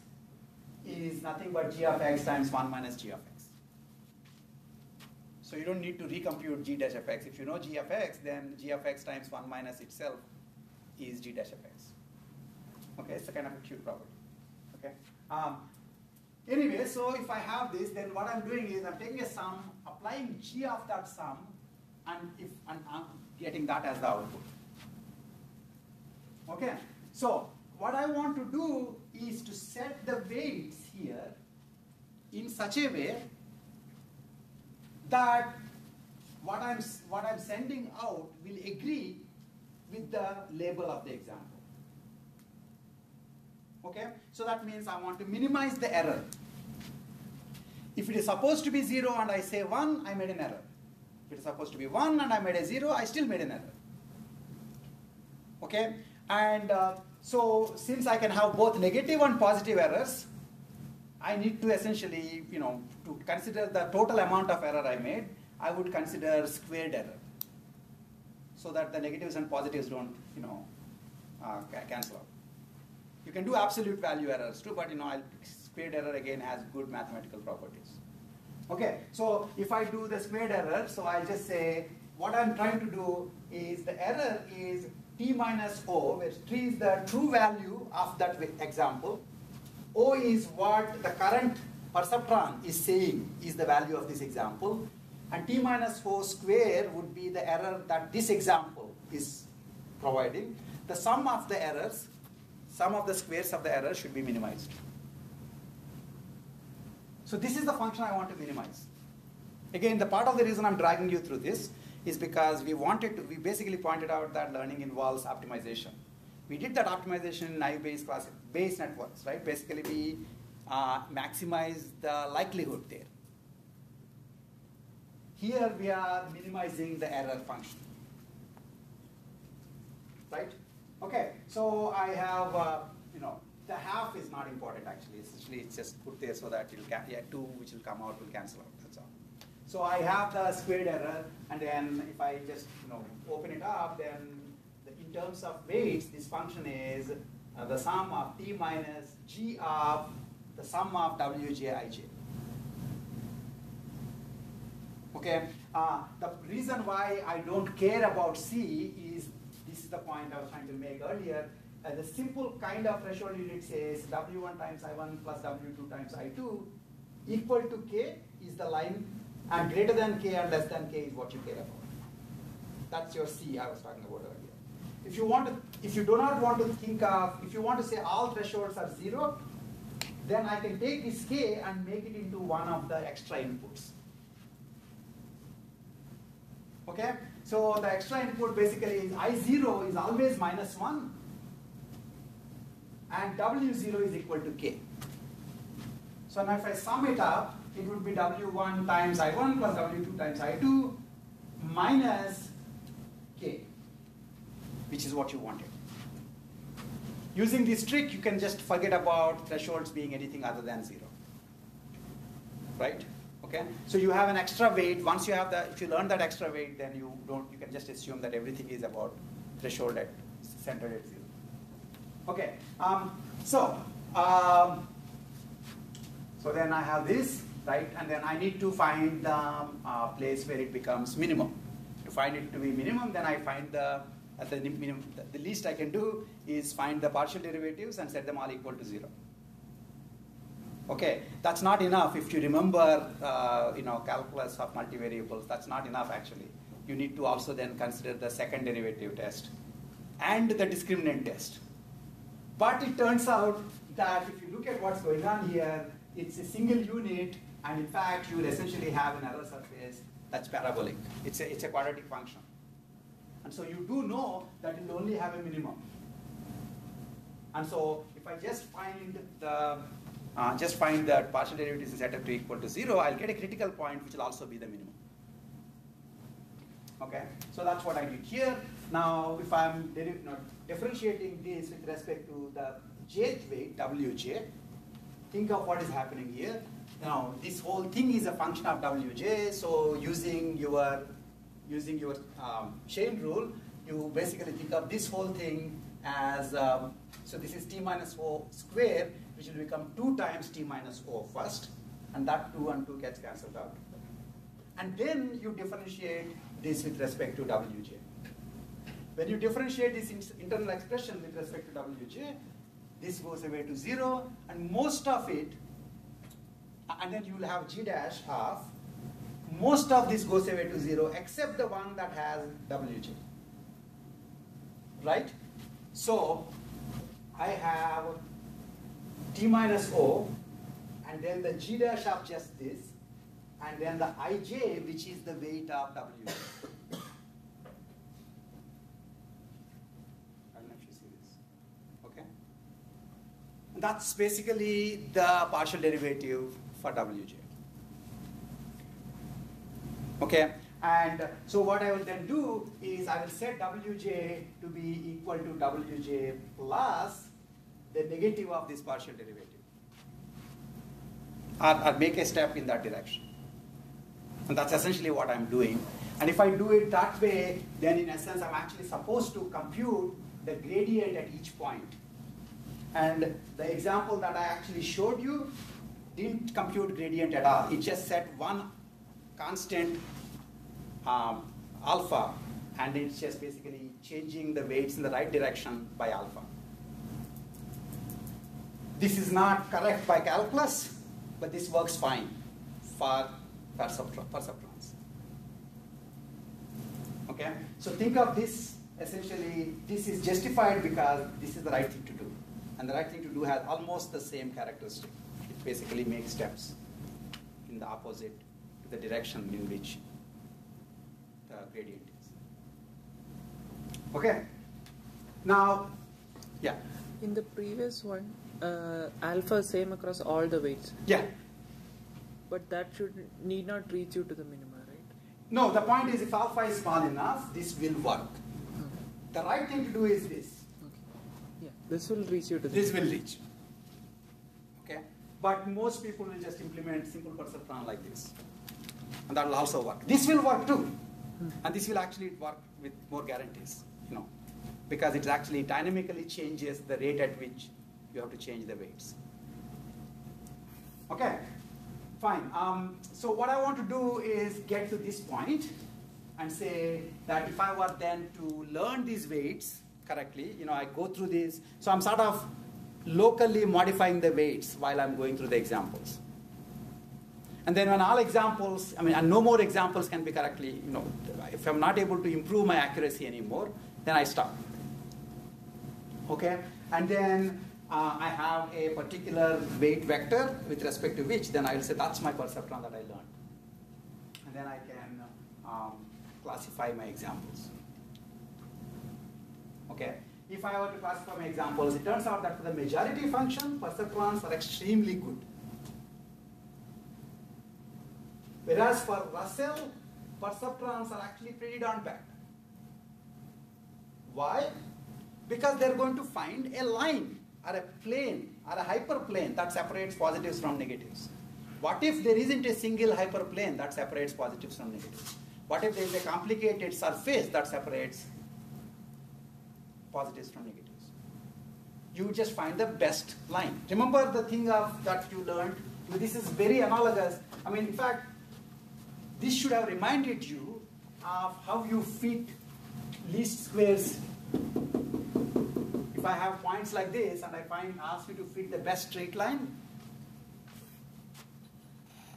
S1: is nothing but g of x times 1 minus g of x. So you don't need to recompute g dash of x. If you know g of x, then g of x times 1 minus itself is g dash of x. Okay, it's a kind of a cute property. Okay. Anyway, so if I have this, then what I'm doing is I'm taking a sum, applying g of that sum, and I'm getting that as the output. Okay. So what I want to do is to set the weights here in such a way that what I'm sending out will agree with the label of the example. Okay? So that means I want to minimize the error. If it is supposed to be 0 and I say 1, I made an error. If it is supposed to be 1 and I made a 0, I still made an error. Okay? And so since I can have both negative and positive errors, I need to essentially, to consider the total amount of error I made, I would consider squared error. So that the negatives and positives don't, cancel out. You can do absolute value errors too, but squared error again has good mathematical properties. Okay, so if I do the squared error, so I'll just say what I'm trying to do is the error is t minus o, where t is the true value of that example. O is what the current perceptron is saying is the value of this example. And t minus 4 square would be the error that this example is providing. The sum of the errors, sum of the squares of the error should be minimized. So this is the function I want to minimize. Again, the part of the reason I'm dragging you through this is because we basically pointed out that learning involves optimization. We did that optimization in Naïve Bayes Bayes networks, right? Basically, we maximize the likelihood there. Here we are minimizing the error function, right? Okay, so I have, the half is not important actually. Essentially, it's just put there so that you'll 2 which will come out will cancel out. That's all. So I have the squared error, and then if I just open it up, then in terms of weights, this function is the sum of t minus g of the sum of wj ij. Okay. The reason why I don't care about c is this is the point I was trying to make earlier. The simple kind of threshold unit says w1 times I1 plus w2 times I2 equal to k is the line, and greater than k and less than k is what you care about. That's your c I was talking about earlier. If you do not want to think of, if you want to say all thresholds are 0, then I can take this k and make it into one of the extra inputs. Okay? So the extra input basically is I0 is always -1 and W0 is equal to K. So now if I sum it up, it would be W1 times I1 plus W2 times I2 minus K, which is what you wanted. Using this trick, you can just forget about thresholds being anything other than 0. Right? Okay? So you have an extra weight. Once you have if you learn that extra weight, then you can just assume that everything is about threshold centered at 0. Okay. So then I have this, right? And then I need to find the place where it becomes minimum. To find it to be minimum, then I find the least I can do is find the partial derivatives and set them all equal to 0. Okay, that's not enough. If you remember, calculus of multivariables, that's not enough actually. You need to also then consider the second derivative test and the discriminant test. But it turns out that if you look at what's going on here, it's a single unit, and in fact, you will essentially have an error surface that's parabolic. It's a quadratic function. And so you do know that it will only have a minimum. And so if I just find that partial derivatives is set up to equal to 0, I'll get a critical point which will also be the minimum. Okay, so that's what I did here. Now, if I'm differentiating this with respect to the jth weight, Wj, think of what is happening here. Now, this whole thing is a function of Wj, so using your chain rule, you basically think of this whole thing as, so this is t minus O square, which will become 2 times t minus O first, and that 2 and 2 gets cancelled out. And then you differentiate this with respect to Wj. When you differentiate this internal expression with respect to Wj, this goes away to 0, and most of it, and then you will have g dash of, most of this goes away to 0 except the one that has Wj. Right? So I have t minus O, and then the g dash of just this, and then the ij, which is the weight of Wj. I don't know if you see this. Okay? That's basically the partial derivative for Wj. Okay? And so what I will then do is I will set Wj to be equal to Wj plus the negative of this partial derivative. Or make a step in that direction. And that's essentially what I'm doing. And if I do it that way, then in essence, I'm actually supposed to compute the gradient at each point. And the example that I actually showed you didn't compute gradient at all. It just set one constant alpha, and it's just basically changing the weights in the right direction by alpha. This is not correct by calculus, but this works fine for perceptrons. Okay? So think of this, essentially, this is justified because this is the right thing to do. And the right thing to do has almost the same characteristic. It basically makes steps in the opposite to the direction in which the gradient is. Okay? Now, yeah?
S2: In the previous one, alpha same across all the weights.
S1: Yeah.
S2: But that need not reach you to the minima, right?
S1: No, the point is if alpha is small enough, this will work.
S2: Okay.
S1: The right thing to do is this.
S2: Okay. Yeah, this will reach you to the
S1: This will reach. Okay? But most people will just implement simple perceptron like this. And that will also work. This will work too. And this will actually work with more guarantees, because it actually dynamically changes the rate at which you have to change the weights. Okay? Fine. So what I want to do is get to this point and say that if I were then to learn these weights correctly, I go through this. So I'm sort of locally modifying the weights while I'm going through the examples. And then when all examples, and no more examples can be correctly, if I'm not able to improve my accuracy anymore, then I stop. Okay? And then I have a particular weight vector with respect to which then I will say that's my perceptron that I learned. And then I can classify my examples. Okay? If I were to classify my examples, it turns out that for the majority function, perceptrons are extremely good. Whereas for Russell, perceptrons are actually pretty darn bad. Why? Because they're going to find a line or a plane or a hyperplane that separates positives from negatives. What if there isn't a single hyperplane that separates positives from negatives? What if there is a complicated surface that separates positives from negatives? You just find the best line. Remember the thing that you learned? This is very analogous. In fact, this should have reminded you of how you fit least squares. If I have points like this and I ask you to fit the best straight line,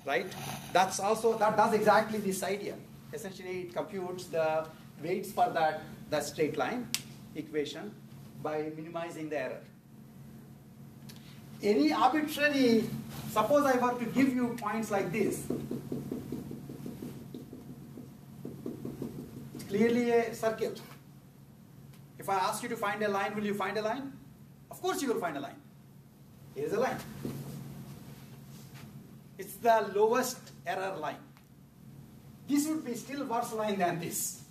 S1: right? That does exactly this idea. Essentially, it computes the weights for the straight line equation by minimizing the error. Any arbitrary, suppose I were to give you points like this. It's clearly a circuit. If I ask you to find a line, will you find a line? Of course you will find a line. Here's a line. It's the lowest error line. This would be still worse line than this.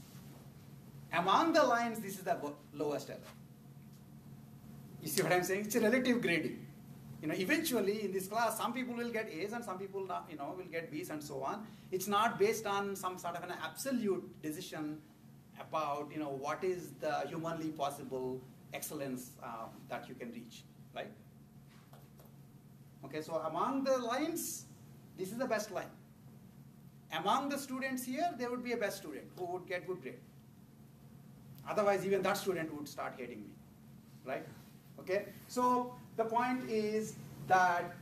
S1: Among the lines, this is the lowest error. You see what I'm saying? It's a relative grading. Eventually in this class, some people will get A's and some people will get B's and so on. It's not based on some sort of an absolute decision about what is the humanly possible excellence that you can reach, right? Okay, so among the lines, this is the best line. Among the students here, there would be a best student who would get good grade. Otherwise, even that student would start hating me, right? Okay, so the point is that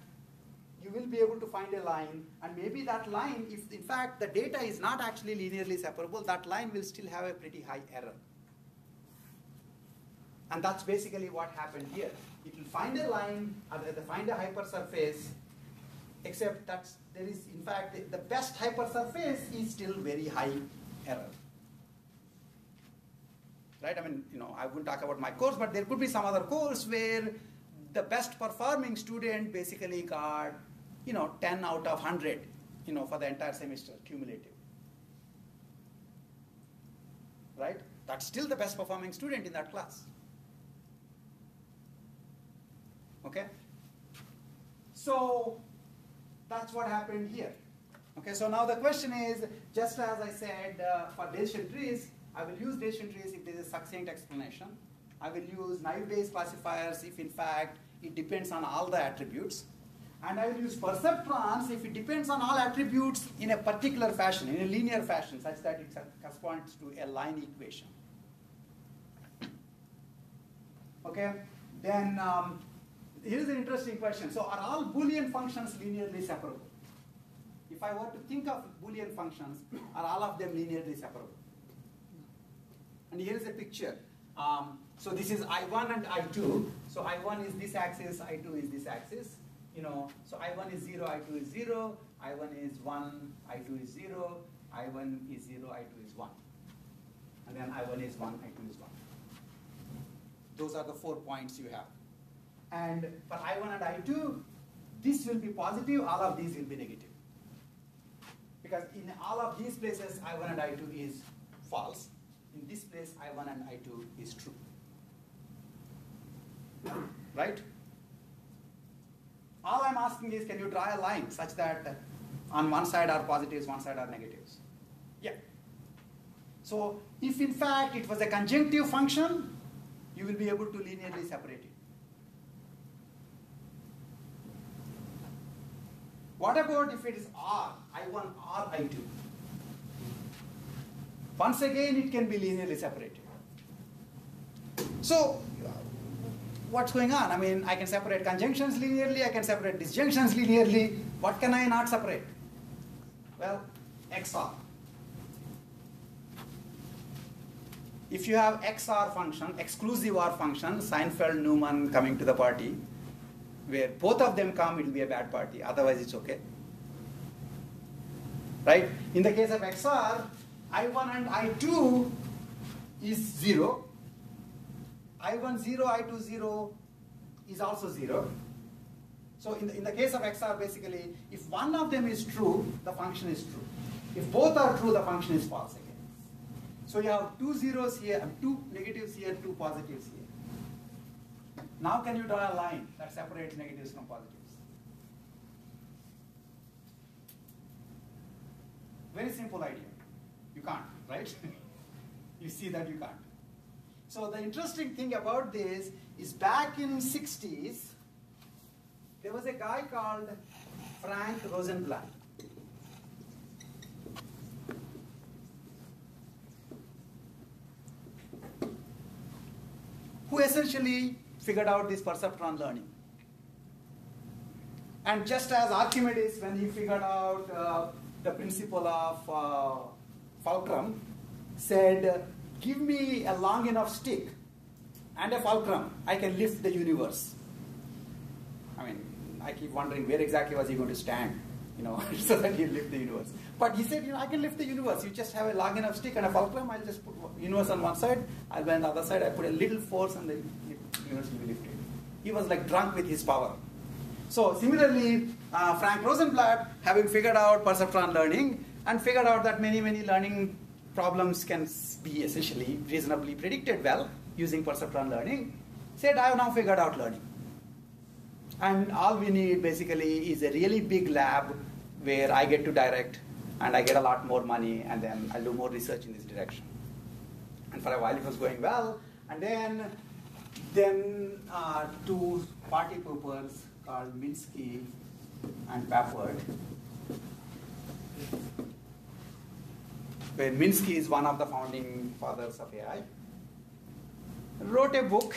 S1: you will be able to find a line, and maybe that line, if in fact the data is not actually linearly separable, that line will still have a pretty high error. And that's basically what happened here. It will find a line, or find a hypersurface, except that there is, in fact, the best hypersurface is still very high error. Right? I wouldn't talk about my course, but there could be some other course where the best performing student basically got 10 out of 100, for the entire semester, cumulative. Right? That's still the best performing student in that class. Okay? So, that's what happened here. Okay, so now the question is, just as I said for decision trees, I will use decision trees if there is a succinct explanation. I will use Naïve Bayes classifiers if in fact it depends on all the attributes. And I will use perceptrons if it depends on all attributes in a particular fashion, in a linear fashion, such that it corresponds to a line equation. Okay, then here's an interesting question. So are all Boolean functions linearly separable? If I were to think of Boolean functions, are all of them linearly separable? And here is a picture. So this is I1 and I2. So I1 is this axis, I2 is this axis. You know, so I1 is 0, I2 is 0, I1 is 1, I2 is 0, I1 is 0, I2 is 1. And then I1 is 1, I2 is 1. Those are the 4 points you have. And for I1 and I2, this will be positive, all of these will be negative. Because in all of these places, I1 and I2 is false. In this place, I1 and I2 is true. Right? All I'm asking is, can you draw a line such that on one side are positives, one side are negatives? Yeah. So if in fact it was a conjunctive function, you will be able to linearly separate it. What about if it is R, I1 or I2? Once again, it can be linearly separated. So what's going on? I mean, I can separate conjunctions linearly, I can separate disjunctions linearly. What can I not separate? Well, XOR. If you have XOR function, exclusive OR function, Seinfeld-Newman coming to the party, where both of them come, it will be a bad party. Otherwise, it's okay. Right? In the case of XOR, I1 and I2 is 0. I1 0, I2 0 is also 0. So in the case of XOR, basically, if one of them is true, the function is true. If both are true, the function is false again. So you have 2 zeros here, 2 negatives here, 2 positives here. Now can you draw a line that separates negatives from positives? Very simple idea. You can't, right? You see that you can't. So the interesting thing about this is back in 60s, there was a guy called Frank Rosenblatt. Who essentially figured out this perceptron learning. And just as Archimedes, when he figured out the principle of fulcrum, said, give me a long enough stick and a fulcrum, I can lift the universe. I mean, I keep wondering where exactly was he going to stand, you know, so that he'll lift the universe. But he said, you know, I can lift the universe. You just have a long enough stick and a fulcrum, I'll just put universe on one side, I'll be on the other side, I put a little force and the universe will be lifted. He was like drunk with his power. So similarly, Frank Rosenblatt, having figured out perceptron learning and figured out that many learning problems can be essentially reasonably predicted well using perceptron learning, said, I have now figured out learning. And all we need basically is a really big lab where I get to direct and I get a lot more money and then I'll do more research in this direction. And for a while it was going well. And then two party poopers called Minsky and Papert, where Minsky is one of the founding fathers of AI, wrote a book.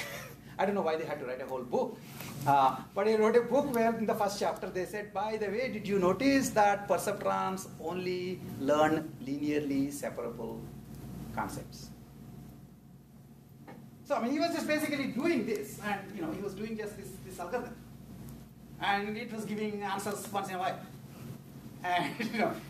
S1: I don't know why they had to write a whole book. But he wrote a book where in the first chapter they said, by the way, did you notice that perceptrons only learn linearly separable concepts? So, I mean, he was just basically doing this, and, you know, he was doing just this algorithm. And it was giving answers once in a while. And,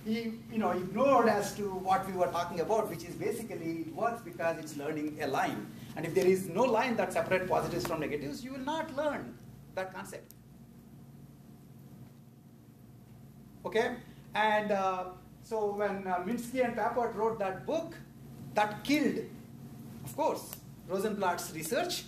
S1: he, ignored as to what we were talking about, which is basically it works because it's learning a line. And if there is no line that separates positives from negatives, you will not learn that concept. Okay? And so when Minsky and Papert wrote that book, that killed, of course, Rosenblatt's research,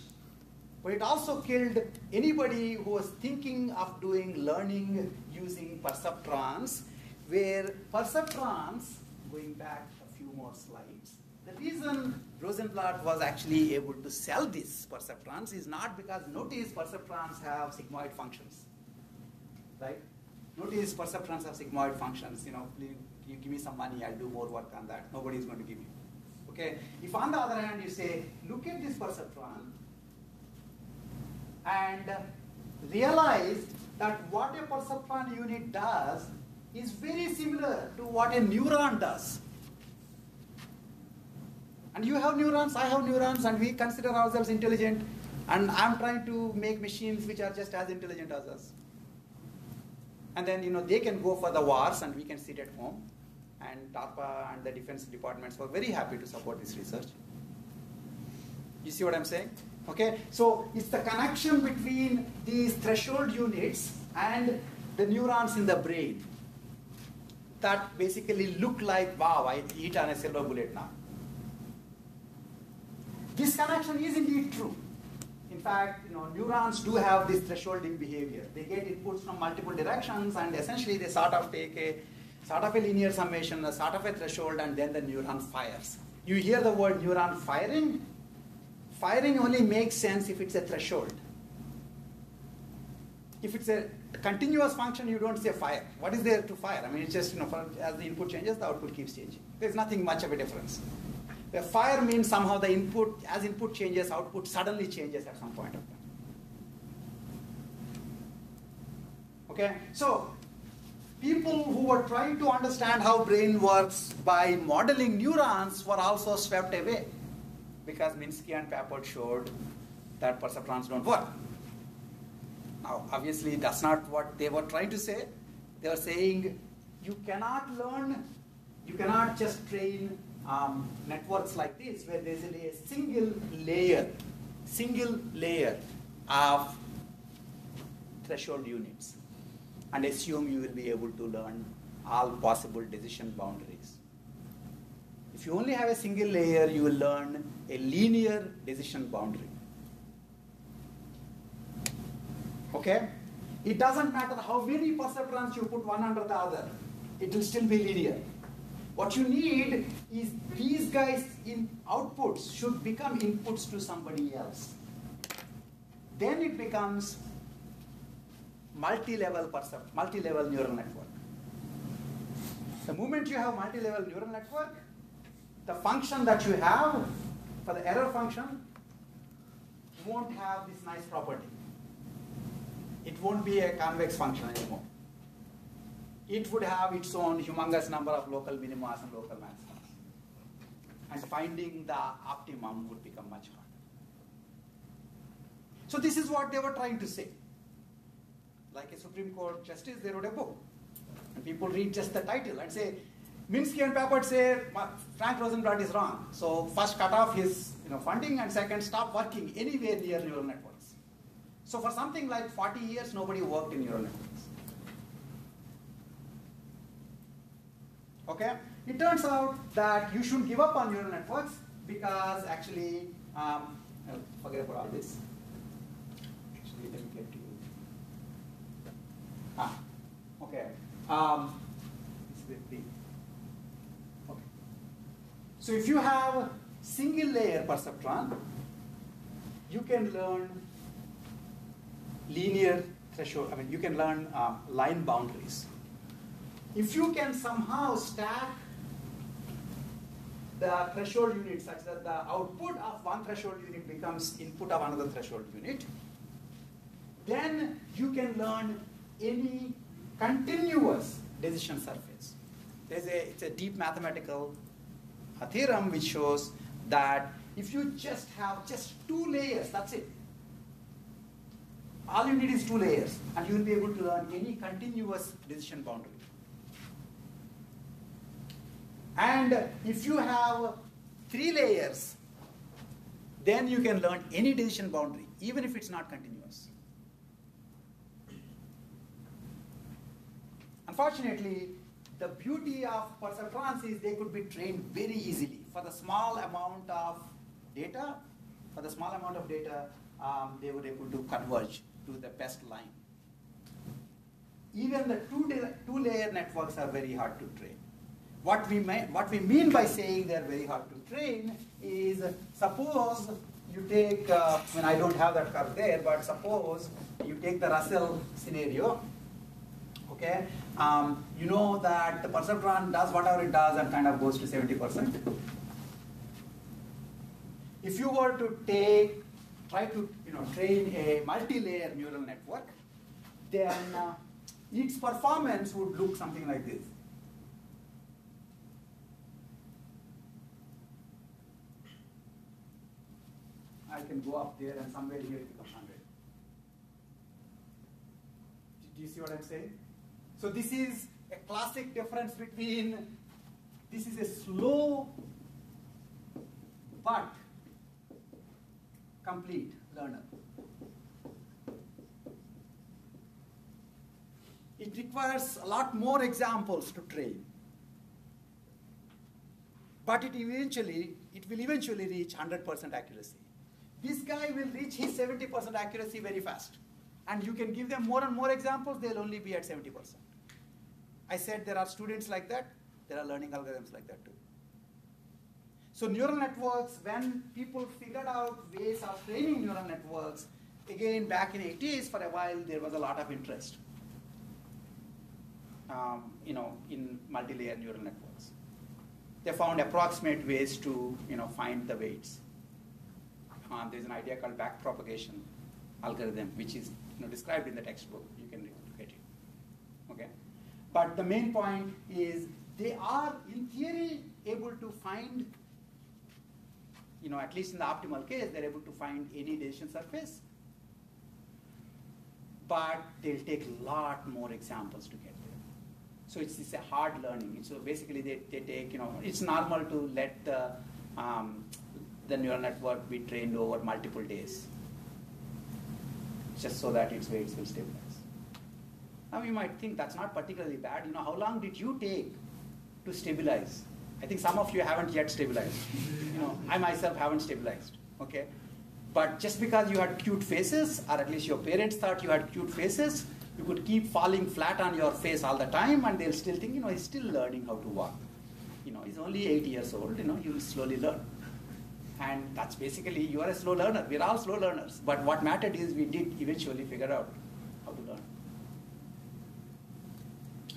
S1: but it also killed anybody who was thinking of doing learning using perceptrons, where perceptrons, going back a few more slides, the reason Rosenblatt was actually able to sell these perceptrons is not because, notice, perceptrons have sigmoid functions, right? Notice perceptrons have sigmoid functions. Please, you give me some money, I'll do more work on that. Nobody is going to give you. Okay? If on the other hand you say, look at this perceptron and realize that what a perceptron unit does is very similar to what a neuron does. And you have neurons, I have neurons, and we consider ourselves intelligent, and I'm trying to make machines which are just as intelligent as us. And then, they can go for the wars, and we can sit at home. And DARPA and the defense departments were very happy to support this research. You see what I'm saying? Okay, so it's the connection between these threshold units and the neurons in the brain that basically look like, wow, I eat on a silver bullet now. This connection is indeed true. In fact, neurons do have this thresholding behavior. They get inputs from multiple directions, and essentially they sort of take a linear summation, a sort of a threshold, and then the neuron fires. You hear the word neuron firing. Firing only makes sense if it's a threshold. If it's a continuous function, you don't say fire. What is there to fire? I mean, it's just, as the input changes, the output keeps changing. There's nothing much of a difference. The fire means somehow the input, as input changes, output suddenly changes at some point of time. Okay, so people who were trying to understand how brain works by modeling neurons were also swept away, because Minsky and Papert showed that perceptrons don't work. Now, obviously, that's not what they were trying to say. They were saying you cannot just train networks like this, where there's a single layer of threshold units, and assume you will be able to learn all possible decision boundaries. If you only have a single layer, you will learn a linear decision boundary. Okay? It doesn't matter how many perceptrons you put one under the other, it will still be linear. What you need is these guys in outputs should become inputs to somebody else. Then it becomes multi-level neural network. The moment you have multi-level neural network, the function that you have for the error function won't have this nice property. It won't be a convex function anymore. It would have its own humongous number of local minima and local maximas. And finding the optimum would become much harder. So this is what they were trying to say. Like a Supreme Court justice, they wrote a book. And people read just the title and say, Minsky and Papert say Frank Rosenblatt is wrong. So first cut off his funding, and second stop working anywhere near neural networks. So for something like 40 years, nobody worked in neural networks. Okay? It turns out that you shouldn't give up on neural networks, because actually, forget about all this. Actually, let me get to you. Okay. It's with B. Okay. So if you have single layer perceptron, you can learn linear threshold. I mean, you can learn line boundaries. If you can somehow stack the threshold unit such that the output of one threshold unit becomes input of another threshold unit, then you can learn any continuous decision surface. It's a deep mathematical theorem which shows that if you just have just two layers, that's it. All you need is two layers, and you will be able to learn any continuous decision boundary. And if you have three layers, then you can learn any decision boundary, even if it's not continuous. Unfortunately, the beauty of perceptrons is they could be trained very easily. For the small amount of data, they were able to converge to the best line. Even the two-layer networks are very hard to train. What we mean by saying they're very hard to train is, suppose you take, I don't have that curve there, but suppose you take the Russell scenario. Okay, you know that the perceptron does whatever it does and kind of goes to 70%. If you were to try to train a multi-layer neural network, then its performance would look something like this. can go up there and somewhere here it becomes 100. Do you see what I'm saying? So this is a classic difference between, this is a slow but complete learner. It requires a lot more examples to train. But it will eventually reach 100% accuracy. This guy will reach his 70% accuracy very fast. And you can give them more and more examples, they'll only be at 70%. I said there are students like that, there are learning algorithms like that too. So neural networks, when people figured out ways of training neural networks, again back in the 80s for a while there was a lot of interest in multi-layer neural networks. They found approximate ways to find the weights. There's an idea called backpropagation algorithm, which is described in the textbook. You can look at it. Okay, but the main point is they are, in theory, able to find, at least in the optimal case, they're able to find any decision surface. But they'll take a lot more examples to get there. So it's a hard learning. So basically, they take, it's normal to let the neural network be trained over multiple days, just so that its weights will stabilize. Now you might think that's not particularly bad. How long did you take to stabilize? I think some of you haven't yet stabilized. I myself haven't stabilized. Okay, but just because you had cute faces, or at least your parents thought you had cute faces, you could keep falling flat on your face all the time, and they'll still think, he's still learning how to walk. He's only 8 years old. He will slowly learn. And that's basically, you are a slow learner. We're all slow learners. But what mattered is we did eventually figure out how to learn.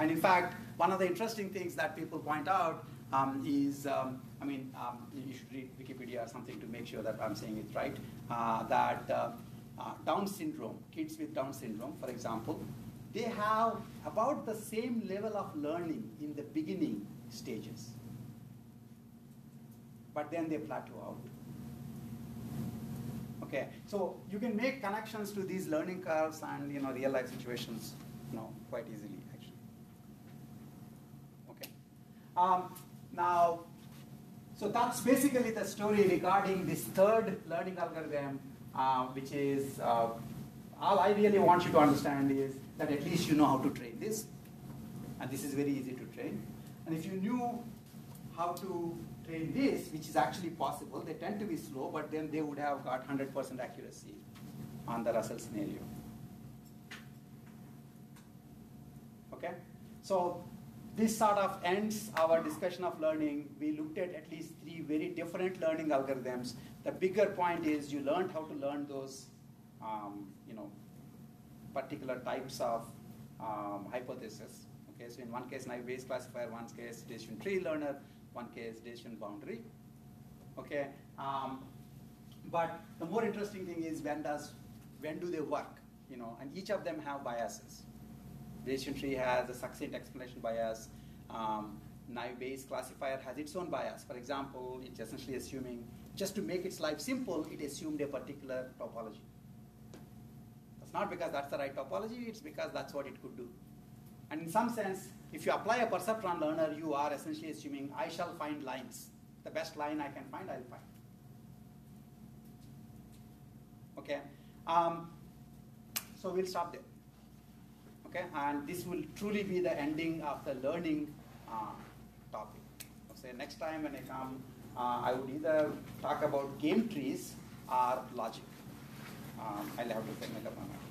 S1: And in fact, one of the interesting things that people point out is, you should read Wikipedia or something to make sure that I'm saying it right, that Down syndrome, kids with Down syndrome, for example, they have about the same level of learning in the beginning stages. But then they plateau out. Okay, so you can make connections to these learning curves and real life situations quite easily actually. Okay, now, so that's basically the story regarding this third learning algorithm, which is all I really want you to understand is that at least you know how to train this, and this is very easy to train. And if you knew how to train this, which is actually possible, they tend to be slow, but then they would have got 100% accuracy on the Russell scenario. Okay, so this sort of ends our discussion of learning. We looked at least 3 very different learning algorithms. The bigger point is you learned how to learn those, particular types of hypotheses. Okay, so in one case, Naïve Bayes classifier, one case, decision tree learner, one case, decision boundary. Okay, but the more interesting thing is when do they work? And each of them have biases. Decision tree has a succint explanation bias. Naïve Bayes classifier has its own bias. For example, it's essentially assuming, just to make its life simple, it assumed a particular topology. That's not because that's the right topology, it's because that's what it could do. And in some sense, if you apply a perceptron learner, you are essentially assuming I shall find lines. The best line I can find, I'll find. Okay, so we'll stop there. Okay, and this will truly be the ending of the learning topic. So next time when I come, I would either talk about game trees or logic. I'll have to make up my mind.